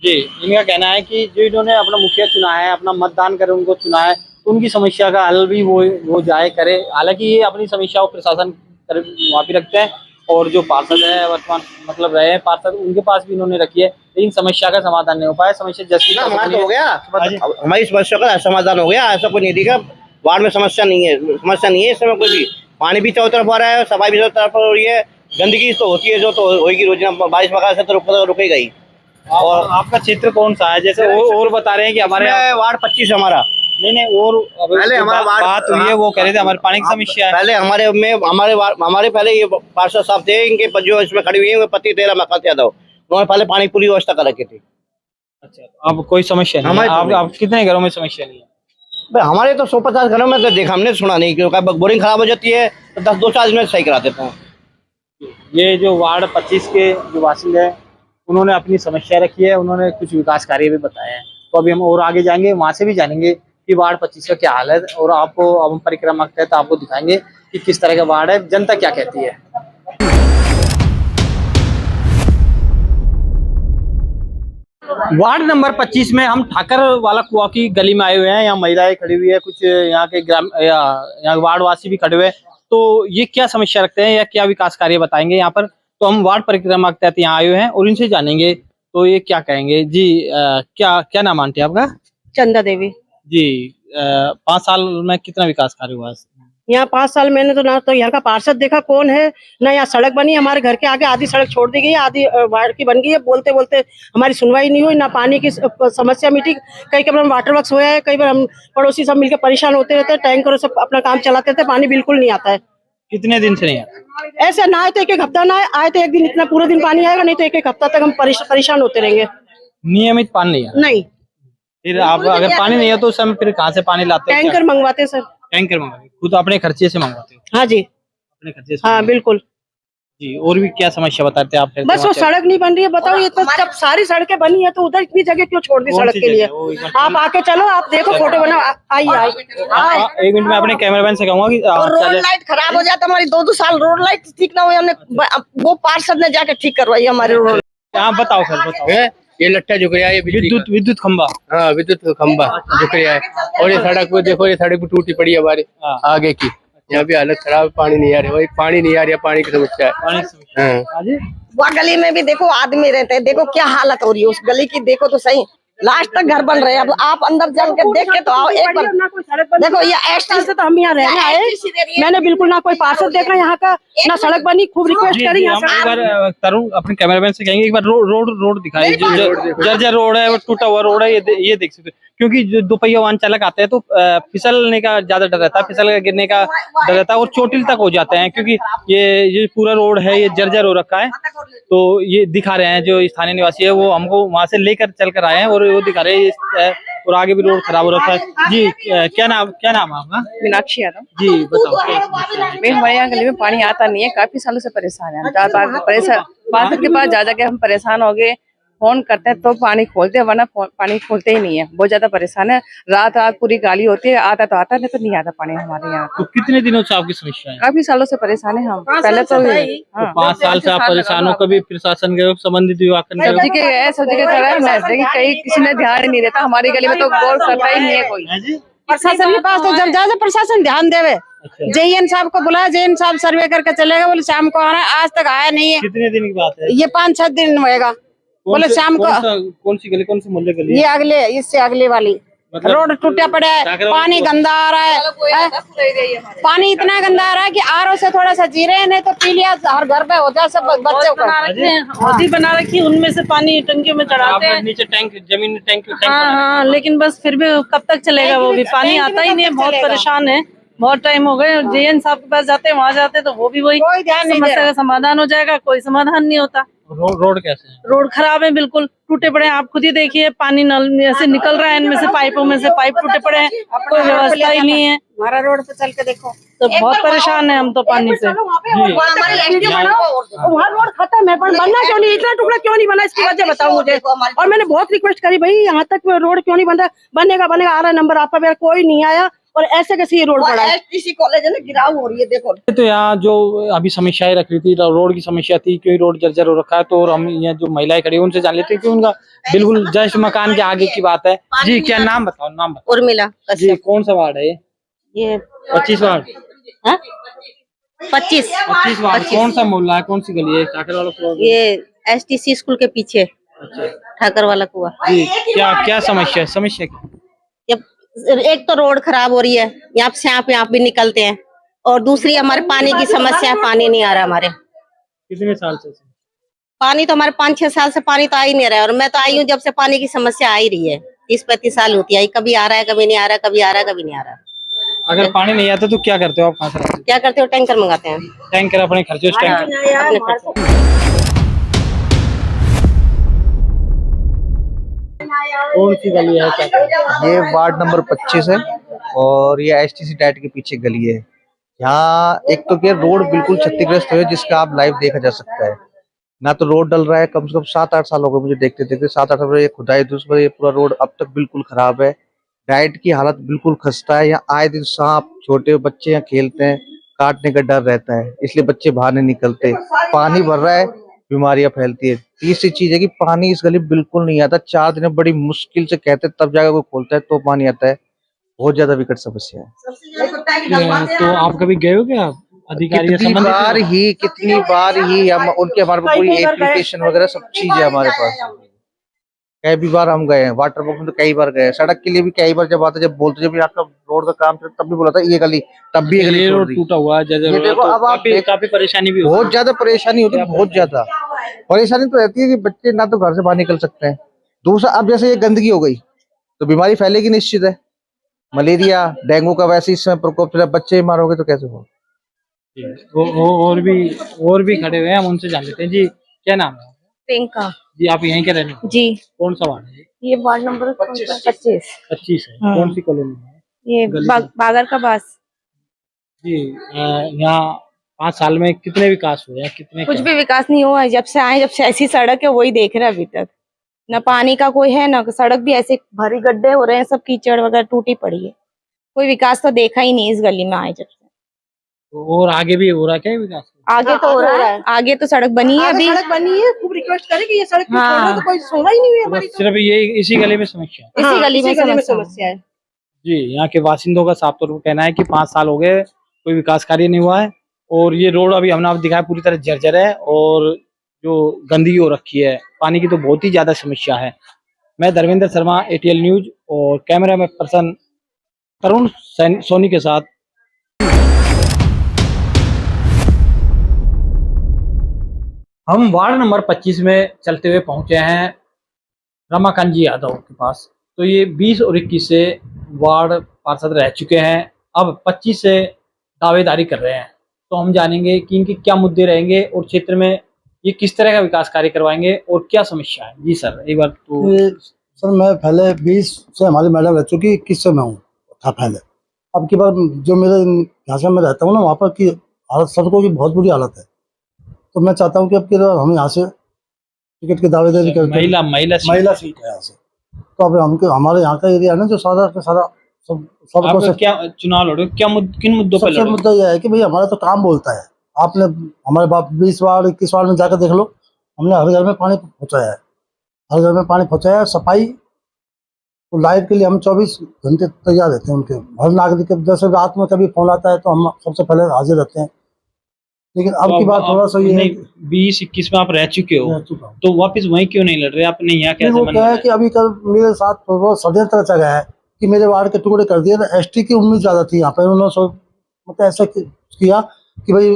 जी, इनका कहना है कि जो इन्होंने अपना मुखिया चुना है, अपना मतदान कर उनको चुना है, तो उनकी समस्या का हल भी वो जाए करे। हालांकि ये अपनी समस्या को प्रशासन वहाँ भी रखते हैं, और जो पार्षद है वर्तमान मतलब रहे हैं पार्षद, उनके पास भी इन्होंने रखी है, लेकिन समस्या का समाधान नहीं हो पाया। समस्या जैसी हो गया, हमारी समस्या का समाधान हो गया, ऐसा कोई नहीं दिखा। वार्ड में समस्या नहीं है इस समय कोई भी। पानी भी चारों तरफ आ रहा है, सफाई भी चारों तरफ हो रही है, गंदगी तो होती है, जो तो होगी रोजाना, बारिश वगैरह से तो रुकेगा ही। और आपका क्षेत्र कौन सा है? जैसे और बता रहे हैं कि हमारे वार्ड 25 हमारा। नहीं और पहले हमारा बात हुई है, वो कह रहे थे हमारे पानी की समस्या है। पहले हमारे पहले ये पार्षद साहब थे, इनके जो इसमें खड़ी हुई है पति तेरा मकान यादव, उन्होंने पहले पानी पूरी व्यवस्था कर रखी थी। अच्छा, अब कोई समस्या नहीं है? आप कितने घरों में समस्या नहीं है? हमारे तो 150 घरों में तो देखा, हमने सुना नहीं, क्योंकि बोरिंग खराब हो जाती है तो 10-2-4 दिन में सही करा देते हैं। ये जो वार्ड 25 के जो वासिंदे हैं, उन्होंने अपनी समस्या रखी है, उन्होंने कुछ विकास कार्य भी बताए हैं। तो अभी हम और आगे जाएंगे, वहां से भी जानेंगे कि वार्ड 25 का क्या हाल है, और आपको अब हम परिक्रमा के तहत आपको दिखाएंगे कि किस तरह का वार्ड है, जनता क्या कहती है। वार्ड नंबर 25 में हम ठाकर वाला कुआ की गली में आए हुए हैं। यहाँ महिलाएं खड़ी हुई है, कुछ यहाँ के यहाँ वार्डवासी भी खड़े हुए हैं। तो ये क्या समस्या रखते हैं या क्या विकास कार्य बताएंगे यहाँ पर, तो हम वार्ड परिक्रमा के तहत यहाँ आए हुए हैं और इनसे जानेंगे तो ये क्या कहेंगे। जी, क्या नाम आंटी आपका? चंदा देवी जी। 5 साल में कितना विकास कार्य हुआ है यहाँ? 5 साल मैंने तो ना तो यहाँ का पार्षद देखा कौन है, ना यहाँ सड़क बनी। हमारे घर के आगे आधी सड़क छोड़ दी गई है, आधी वार्ड की बन गई है। बोलते बोलते हमारी सुनवाई नहीं हुई, ना पानी की समस्या मिटी। कई बार हम वाटर वर्क्स हुआ है, कई बार हम पड़ोसी सब मिलकर परेशान होते रहते हैं, टैंकर सब अपना काम चलाते थे, पानी बिल्कुल नहीं आता है। कितने दिन से नहीं आता? ऐसे ना आए तो एक हफ्ता ना आए तो एक दिन, इतना पूरे दिन पानी आएगा, नहीं तो एक हफ्ता तक हम परेशान होते रहेंगे। नियमित पानी नहीं है? नहीं। फिर आप अगर पानी नहीं है तो उस समय फिर कहाँ से पानी लाते हो? टैंकर मंगवाते सर। टैंकर मंगवाते, खुद अपने खर्चे से मंगवाते हो? हाँ जी, अपने खर्चे से। हाँ बिल्कुल जी। और भी क्या समस्या बताते हैं आप? बस वो सड़क नहीं बन रही है। बताओ, ये तो जब सारी सड़कें बनी है तो उधर इतनी जगह क्यों छोड़ दी सड़क के लिए? आप आके चलो, आप देखो, फोटो बनाओ। आइए। एक मिनट में अपने कैमरामैन से कहूंगा कि रोड लाइट खराब हो जाता, हमारी 2-2 साल रोड लाइट ठीक ना हुई, हमने वो पार्षद ने जाके ठीक करवाई हमारे रोड। आप बताओ सर, बताओ। ये लट्टा झुक रहा है, विद्युत खंबा। हाँ, विद्युत खंबा झुक रहा है। और ये सड़क को देखो, ये सड़क भी टूटी पड़ी है हमारे आगे की। यहाँ भी हालत खराब, पानी नहीं आ रहा, वही पानी नहीं आ रहा, पानी की समस्या है। वहाँ गली में भी देखो आदमी रहते हैं, देखो क्या हालत हो रही है उस गली की, देखो तो सही। लास्ट तक घर बन रहे हैं। अब आप अंदर चल के देख के तो आओ एक बार। देखो ये एक्सटेंशन से तो हम यहाँ रहने आए, मैंने बिल्कुल ना कोई पार्षद देखा यहाँ का, ना सड़क बनी। खूब रिक्वेस्ट करी यहाँ से। एक बार तरुण अपने कैमरामैन से कहेंगे एक बार रोड दिखाइए, जो जर्जर रोड है, वो टूटा हुआ रोड है, ये देख सकते हो। क्योंकि जो दोपहिया वाहन चालक आते हैं तो फिसलने का ज्यादा डर रहता है, फिसल गिरने का डर रहता है और चोटिल तक हो जाते हैं, क्योंकि ये पूरा रोड है ये जर्जर हो रखा है। तो ये दिखा रहे हैं जो स्थानीय निवासी है, वो हमको वहां से लेकर चल कर आए हैं और वो दिखा रहे हैं। और आगे भी रोड खराब हो रखा है। जी, क्या नाम है आपका? मीनाक्षी यादव। जी, बताओ। हमारे यहाँ गली में पानी आता नहीं है, काफी सालों से परेशान है। पार्षद के पास जा जाके हम परेशान हो गए, फोन करते हैं तो पानी खोलते हैं, वरना पानी खोलते ही नहीं है। बहुत ज्यादा परेशान है, रात पूरी गाली होती है। आता तो आता, नहीं तो नहीं आता पानी हमारे यहाँ। तो कितने दिनों से आपकी समस्या है? काफी सालों से परेशान है हम। पहले तो 5 साल से आप परेशान हो। कभी प्रशासन के संबंधित विभाग सब जगह कहीं किसी ने ध्यान नहीं देता। हमारी गली में तो गौर करता ही नहीं है कोई। प्रशासन के पास तो जब जाए प्रशासन ध्यान देवे। जेएन साहब को बुलाया, जेएन साहब सर्वे करके चलेगा, बोले शाम को आना, आज तक आया नहीं है। कितने दिन की बात है? ये 5-6 दिन होएगा। बोले शाम को। कौन सी गली, कौन सी मोहल्ले गली? ये अगले, इससे अगले वाली रोड टूटा पड़ा है, पानी गंदा आ रहा है। पानी इतना गंदा आ रहा है कि आरओ से थोड़ा सा जी रहे हैं, नहीं तो पी लिया हर घर पे होता है सब बच्चों का। हौदी बना रखी, उनमें से पानी टंकियों में चढ़ाते हैं। नीचे टैंक, जमीन में टैंक। हाँ, लेकिन बस फिर भी कब तक चलेगा? वो भी पानी आता ही नहीं है। बहुत परेशान है, बहुत टाइम हो गए। जेएन साहब के पास जाते हैं, वहाँ जाते तो वो भी वही समस्या का समाधान हो जाएगा, कोई समाधान नहीं होता। रोड कैसे है? रोड खराब है, बिल्कुल टूटे पड़े हैं। आप खुद ही देखिए, पानी नल में से निकल रहा है, इनमें से पाइपों में से पाइप टूटे पड़े हैं, कोई व्यवस्था ही नहीं है। हमारा रोड पे चल के देखो, तो बहुत परेशान है हम तो पानी से। वहाँ रोड खत्म है, पर बनना क्यों नहीं, इतना टुकड़ा क्यों नहीं बना, इसकी वजह बताओ मुझे। और मैंने बहुत रिक्वेस्ट करी, भाई यहाँ तक रोड क्यों नहीं बन रहा, बनेगा आ रहा नंबर आपका, मेरा कोई नहीं आया। और ऐसे कैसे ये रोड पड़ा है, एसटीसी कॉलेज है ना, गिराव हो रही है देखो। तो यहाँ जो अभी समस्याएं रख रही थी, रोड की समस्या थी, क्यों रोड जर्जर हो रखा है, तो हम यहाँ जो महिलाएं खड़ी हैं उनसे जान लेते हैं कि उनका बिल्कुल जस्ट मकान के आगे की बात है। जी क्या नाम बताओ? नाम बताओ। उर्मिला जी, कौन सा वार्ड है ये? 25 वार्ड। 25 वार्ड। कौन सा मोहल्ला है, कौन सी गली है? ठाकर वाला कुआं? ये एसटीसी स्कूल के पीछे। अच्छा, ठाकर वाला कुआं। जी क्या समस्या है? समस्या क्या? एक तो रोड खराब हो रही है, यहाँ से यहाँ भी निकलते हैं, और दूसरी हमारे पानी की समस्या है, पानी नहीं आ रहा हमारे। कितने साल से? पानी तो हमारे 5-6 साल से पानी तो आ ही नहीं रहा है, और मैं तो आई हूँ जब से पानी की समस्या आ ही रही है। 30-35 साल होती है, कभी आ रहा है, कभी नहीं आ रहा, कभी आ रहा है, कभी नहीं आ रहा। अगर पानी नहीं आता तो क्या करते हो आप? कहाँ से क्या करते हो? टैंकर मंगाते हैं। टैंकर अपने खर्चे? कौन सी गली है? ये वार्ड नंबर 25 है और ये एसटीसी डाइट के पीछे गली है। यहाँ एक तो क्या रोड बिल्कुल क्षतिग्रस्त है, जिसका आप लाइव देखा जा सकता है। ना तो रोड डल रहा है, कम से कम 7-8 साल हो गए मुझे देखते देखते, 7-8 साल ये खुदाई, दूसरा ये पूरा रोड अब तक बिल्कुल खराब है। डाइट की हालत बिल्कुल खस्ता है। यहाँ आए दिन सांप, छोटे बच्चे यहाँ खेलते हैं, काटने का डर रहता है, इसलिए बच्चे बाहर नहीं निकलते। पानी भर रहा है, बीमारियां फैलती है। तीसरी चीज है कि पानी इस गली बिल्कुल नहीं आता। 4 दिन बड़ी मुश्किल से कहते तब जाकर कोई खोलता है तो पानी आता है। बहुत ज्यादा विकट समस्या है। तो आप कभी गए हो क्या अधिकारी? कितनी बार ही हम उनके, हमारे पास पूरी एप्लीकेशन वगैरह सब चीज है हमारे पास। कई भी बार हम गए हैं, वाटर वर्क में तो कई बार गए। सड़क के लिए भी कई बार जब आते, जब बोलते जब आपका रोड का काम चलता तब भी बोला था ये गली, तब भी ये रोड टूटा हुआ है। देखो अब आप काफी परेशानी भी बहुत ज्यादा परेशानी होती है, बहुत ज्यादा परेशानी तो रहती है कि बच्चे ना तो घर से बाहर निकल सकते हैं। दूसरा, अब जैसे ये गंदगी हो गई तो बीमारी फैलेगी निश्चित है। मलेरिया, डेंगू का वैसे इस समय प्रकोप चला, बच्चे बीमार हो गए तो कैसे हो। और भी खड़े हुए हैं, हम उनसे जान लेते हैं। जी क्या नाम है? प्रियंका जी, आप यहीं के रहने वाले? जी। कौन सा वार्ड है? ये वार्ड नंबर 25 है। कौन सी कॉलोनी है? ये बागर का बास। जी, यहाँ 5 साल में कितने विकास हुए हैं? कितने? कुछ भी विकास नहीं हुआ है जब से आए, जब से ऐसी सड़क है वही देख रहे हैं अभी तक। न पानी का कोई है, न सड़क भी ऐसे भारी गड्ढे हो रहे हैं, सब कीचड़ वगैरह टूटी पड़ी है। कोई विकास तो देखा ही नहीं इस गली में आए जब से। और आगे भी हो रहा क्या विकास? आगे तो हो रहा है, आगे तो सड़क बनी है, अभी सड़क बनी है। खूब रिक्वेस्ट करें कि ये सड़क तो कोई सुनवाई ही नहीं हुई हमारी। सिर्फ ये इसी गली में समस्या है? इसी गली में समस्या है। जी, यहाँ के बासिंदों का साफ तौर पर कहना है कि 5 साल हो गए, कोई विकास कार्य नहीं हुआ है। और ये रोड अभी हमने दिखाया पूरी तरह जर्जर है, और जो गंदगी हो रखी है, पानी की तो बहुत ही ज्यादा समस्या है। मैं धर्मेंद्र शर्मा, ATL न्यूज, और कैमरा में पर्सन तरुण सोनी के साथ। हम वार्ड नंबर 25 में चलते हुए पहुंचे हैं रमाकांत जी यादव के पास। तो ये 20 और 21 से वार्ड पार्षद रह चुके हैं, अब 25 से दावेदारी कर रहे हैं। तो हम जानेंगे कि इनके क्या मुद्दे रहेंगे और क्षेत्र में ये किस तरह का विकास कार्य करवाएंगे और क्या समस्या है। जी सर, एक बार तो। सर मैं पहले 20 से हमारी मैडम रह चुकी, 21 से मैं हूँ था पहले। अब की बार जो मेरे यहाँ से मैं रहता हूँ ना, वहाँ पर की हालत, सड़कों की बहुत बुरी हालत है। तो मैं चाहता हूँ कि अब की हम यहाँ से टिकट की दावेदारी करते हैं। महिला सीट है यहाँ से। तो अब हमको हमारे यहाँ का एरिया है ना, जो सारा का सारा सबको से क्या चुनाव लड़ो, किन मुद्दों पर लड़ो? मुद्दा यह है कि भाई हमारा तो काम बोलता है। आपने हमारे 20 वार्ड 21 वार्ड में जाकर देख लो, हमने हर घर में पानी पहुँचाया है, हर घर में पानी पहुँचाया है। सफाई तो लाइट के लिए हम 24 घंटे तैयार रहते हैं उनके। हर नागरिक जैसे रात में कभी फोन आता है तो हम सबसे पहले हाजिर रहते हैं। लेकिन अब की बात थोड़ा सा ये 20-21 में आप रह चुके हो, तो वापस वहीं क्यों नहीं लड़ रहे? आपने यहाँ कैसे मन क्या है कि अभी कल मेरे साथ षड्यंत्र रचा गया है कि मेरे वार्ड के टुकड़े कर दिए। ST की उम्मीद ज्यादा थी यहाँ पे, उन्होंने मतलब ऐसा किया कि भाई,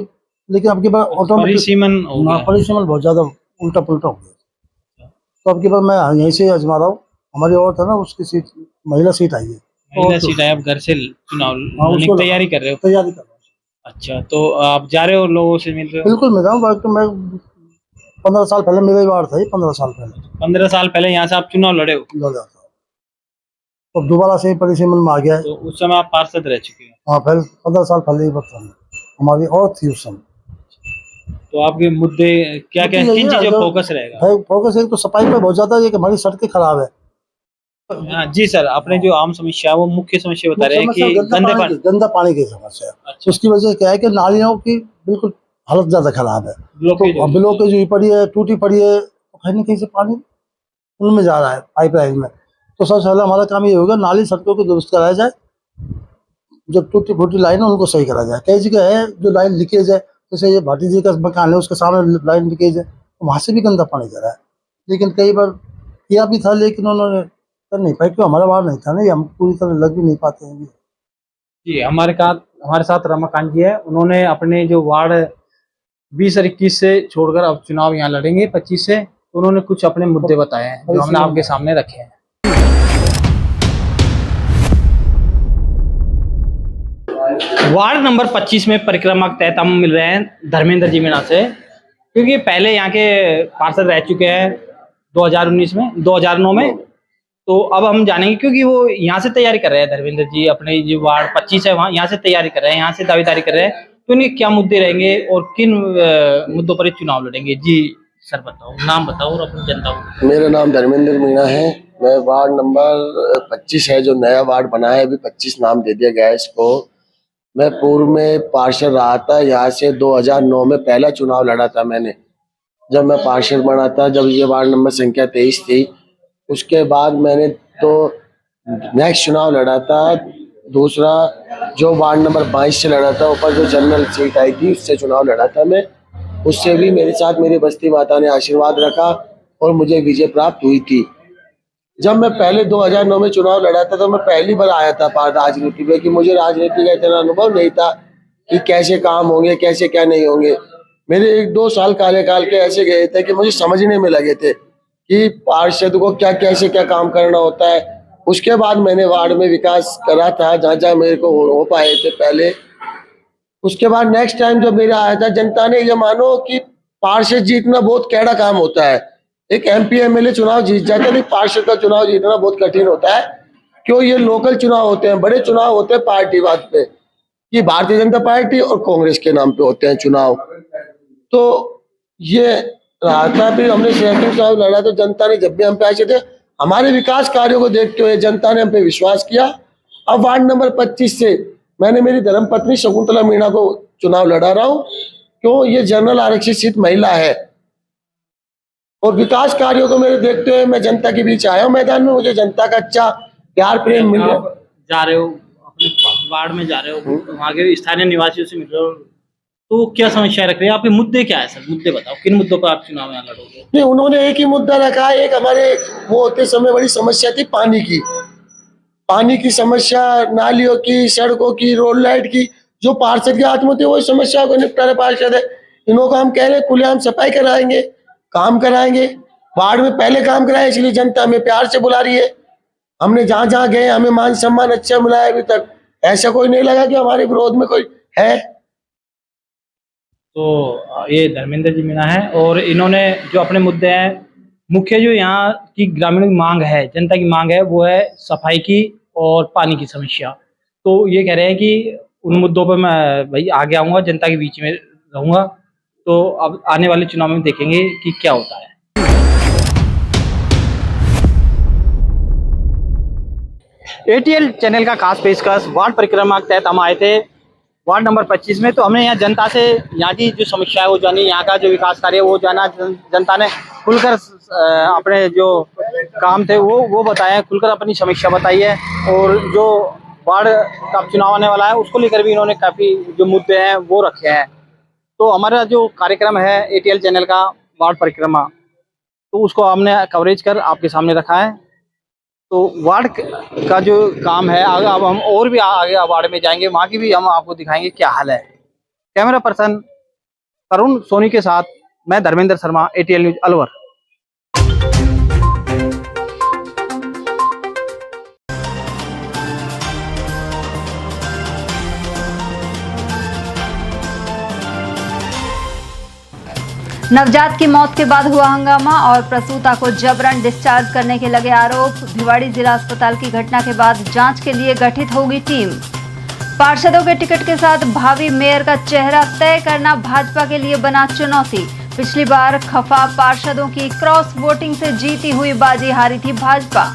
लेकिन अब की बार परिसीमन बहुत ज्यादा उल्टा पुल्टा हो गया। तो अब की बार मैं यहीं से आजमा रहा हूँ। हमारी और था ना, उसकी सीट महिला सीट आई है। महिला सीट है, आप घर से चुनाव की तैयारी कर रहे हो? तैयारी कर रहा हूँ। अच्छा, तो आप जा रहे हो लोगों से मिल रहे हो? बिल्कुल मिल रहा हूँ। मैं 15 साल पहले मेरा ही वार्ड था, 15 साल पहले। 15 साल पहले यहाँ से आप चुनाव लड़े हो? लड़ा था, तो दोबारा से परिसीमन में आ गया है। तो उस समय आप पार्षद रह चुके हैं? हाँ, पहले 15 साल पहले ही बात हमारी और थी उस समय। तो आपके मुद्दे क्या क्या, किन चीजों पर फोकस रहेगा? फोकस एक तो सफाई पे बहुत ज्यादा है कि हमारी सड़कें खराब है। जी सर, आपने जो आम समस्या वो मुख्य समस्या बता रहे हैं कि गंदा पानी की समस्या है। उसकी वजह से क्या है कि नालियों की बिल्कुल हालत ज्यादा खराब है, ब्लॉकेज हुई पड़ी है, टूटी पड़ी है, तो कहीं ना कहीं से पानी उनमें जा रहा है पाइपलाइन में। तो सबसे पहले हमारा काम ये होगा नाली सड़कों को दुरुस्त कराया जाए, जो टूटी फूटी लाइन है उनको सही करा जाए। कई जगह है जो लाइन लीकेज है, जैसे ये भाटी जी का मकान है उसके सामने लाइन लीकेज है, तो वहाँ से भी गंदा पानी जा रहा है। लेकिन कई बार किया भी था लेकिन उन्होंने कर नहीं पाए, क्यों हमारा वार्ड नहीं था ना, ये हम पूरी तरह लग भी नहीं पाते हैं। जी, हमारे साथ रमाकांत जी है, उन्होंने अपने जो वार्ड 20 और 21 से छोड़कर अब चुनाव यहाँ लड़ेंगे 25 से, तो उन्होंने कुछ अपने मुद्दे बताए हैं जो हमने आपके सामने रखे हैं। वार्ड नंबर 25 में परिक्रमा के तहत हम मिल रहे हैं धर्मेंद्र जी मीणा से, क्योंकि पहले यहाँ के पार्षद रह चुके हैं 2009 में। तो अब हम जानेंगे, क्योंकि वो यहाँ से तैयारी कर रहे हैं धर्मेंद्र जी, अपने जो वार्ड 25 है वहाँ यहाँ से तैयारी कर रहे हैं, यहाँ से दावेदारी कर रहे हैं, तो इन्हें क्या मुद्दे रहेंगे और किन मुद्दों पर चुनाव लड़ेंगे? जी सर बताओ, नाम बताओ और अपनी जनता को। मेरा नाम धर्मेंद्र मीणा है, मैं वार्ड नंबर 25 है जो नया वार्ड बना है, अभी 25 नाम दे दिया गया है इसको। मैं पूर्व में पार्षद रहा था, यहाँ से 2009 में पहला चुनाव लड़ा था मैंने, जब मैं पार्षद बना था, जब ये वार्ड नंबर संख्या 23 थी। उसके बाद मैंने तो नेक्स्ट चुनाव लड़ा था दूसरा, जो वार्ड नंबर 22 से लड़ा था, ऊपर जो जनरल सीट आई थी उससे चुनाव लड़ा था मैं। उससे भी मेरे साथ मेरी बस्ती माता ने आशीर्वाद रखा और मुझे विजय प्राप्त हुई थी। जब मैं पहले 2009 में चुनाव लड़ा था तो मैं पहली बार आया था राजनीति में, कि मुझे राजनीति का इतना अनुभव नहीं था कि कैसे काम होंगे, कैसे क्या नहीं होंगे। मेरे 1-2 साल कार्यकाल के ऐसे गए थे कि मुझे समझने में लगे थे कि पार्षद को क्या कैसे क्या काम करना होता है। उसके बाद मैंने वार्ड में विकास करा था जहाँ जहाँ मेरे को हो पाए थे पहले। उसके बाद नेक्स्ट टाइम जब मेरा आया था, जनता ने ये मानो कि पार्षद जीतना बहुत कैड़ा काम होता है। एक MP MLA चुनाव जीत जाता है, लेकिन पार्षद का चुनाव जीतना बहुत कठिन होता है। क्यों? ये लोकल चुनाव होते हैं, बड़े चुनाव होते हैं पार्टीवाद पे, कि भारतीय जनता पार्टी और कांग्रेस के नाम पे होते हैं चुनाव। तो ये रहा था। फिर हमने सेकंड चुनाव लड़ा तो जनता ने जब भी हम पे आए थे, हमारे विकास कार्यों को देखते हुए जनता ने हम पे विश्वास किया। अब वार्ड नंबर 25 से मैंने मेरी धर्मपत्नी शकुंतला मीणा को चुनाव लड़ा रहा हूँ। क्यों? ये जनरल आरक्षित सीट महिला है और विकास कार्यों को मेरे देखते हुए मैं जनता के बीच आया हूँ मैदान में। मुझे जनता का अच्छा प्यार प्रेम मिल रहा है। जा रहे हो अपने वार्ड में, जा रहे हो वहाँ के स्थानीय निवासियों से मिल रहे हो, तो क्या समस्या रख रहे हैं? आपके मुद्दे क्या है सर? मुद्दे बताओ, किन मुद्दों पर आप चुनाव यहाँ लड़ोगे? नहीं, उन्होंने एक ही मुद्दा रखा है। एक हमारे वो होते समय बड़ी समस्या थी पानी की समस्या, नालियों की, सड़कों की, रोड लाइट की। जो पार्षद के हाथ में थे वही समस्या को निपटाने पार्षद है। इन्हों को हम कह रहे खुलेआम सफाई कराएंगे, काम कराएंगे। वार्ड में पहले काम कराए, इसलिए जनता हमें प्यार से बुला रही है। हमने जहाँ जहाँ गए हमें मान सम्मान अच्छा मिला है। अभी तक ऐसा कोई नहीं लगा कि हमारे विरोध में कोई है। तो ये धर्मेंद्र जी मीणा है और इन्होंने जो अपने मुद्दे हैं, मुख्य जो यहाँ की ग्रामीण मांग है, जनता की मांग है, वो है सफाई की और पानी की समस्या। तो ये कह रहे हैं कि उन मुद्दों पर मैं भाई आगे आऊँगा, जनता के बीच में रहूँगा। तो अब आने वाले चुनाव में देखेंगे कि क्या होता है। ATL चैनल का खास पेशकश वार्ड परिक्रमा के तहत हम आए थे वार्ड नंबर 25 में। तो हमने यहाँ जनता से यहाँ की जो समस्या है वो जानी, यहाँ का जो विकास कार्य है वो जाना। जनता ने खुलकर अपने जो काम थे वो बताए, खुलकर अपनी समस्या बताई है। और जो वार्ड का चुनाव आने वाला है उसको लेकर भी इन्होंने काफ़ी जो मुद्दे हैं वो रखे हैं। तो हमारा जो कार्यक्रम है ATL चैनल का वार्ड परिक्रमा, तो उसको हमने कवरेज कर आपके सामने रखा है। तो वार्ड का जो काम है आगे, अब हम और भी आगे वार्ड में जाएंगे, वहाँ की भी हम आपको दिखाएंगे क्या हाल है। कैमरा पर्सन तरुण सोनी के साथ मैं धर्मेंद्र शर्मा, ATL न्यूज अलवर। नवजात की मौत के बाद हुआ हंगामा और प्रसूता को जबरन डिस्चार्ज करने के लगे आरोप। भिवाड़ी जिला अस्पताल की घटना के बाद जांच के लिए गठित होगी टीम। पार्षदों के टिकट के साथ भावी मेयर का चेहरा तय करना भाजपा के लिए बना चुनौती। पिछली बार खफा पार्षदों की क्रॉस वोटिंग से जीती हुई बाजी हारी थी भाजपा।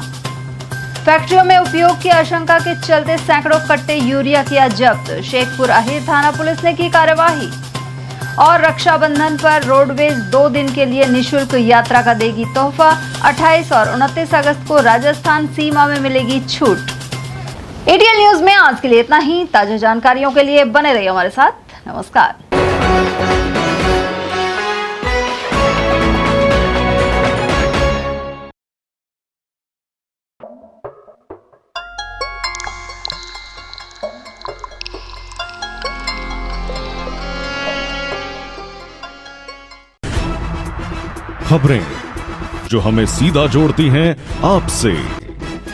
फैक्ट्रियों में उपयोग की आशंका के चलते सैकड़ों कट्टे यूरिया किया जब्त। शेखपुर अहिर थाना पुलिस ने की कार्यवाही। और रक्षाबंधन पर रोडवेज 2 दिन के लिए निशुल्क यात्रा का देगी तोहफा। 28 और 29 अगस्त को राजस्थान सीमा में मिलेगी छूट। एटीएल न्यूज में आज के लिए इतना ही। ताजा जानकारियों के लिए बने रहिए हमारे साथ। नमस्कार। खबरें जो हमें सीधा जोड़ती हैं आपसे,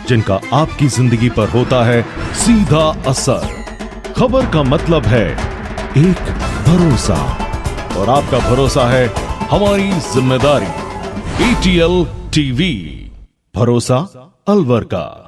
जिनका आपकी जिंदगी पर होता है सीधा असर। खबर का मतलब है एक भरोसा, और आपका भरोसा है हमारी जिम्मेदारी। एटीएल टीवी, भरोसा अलवर का।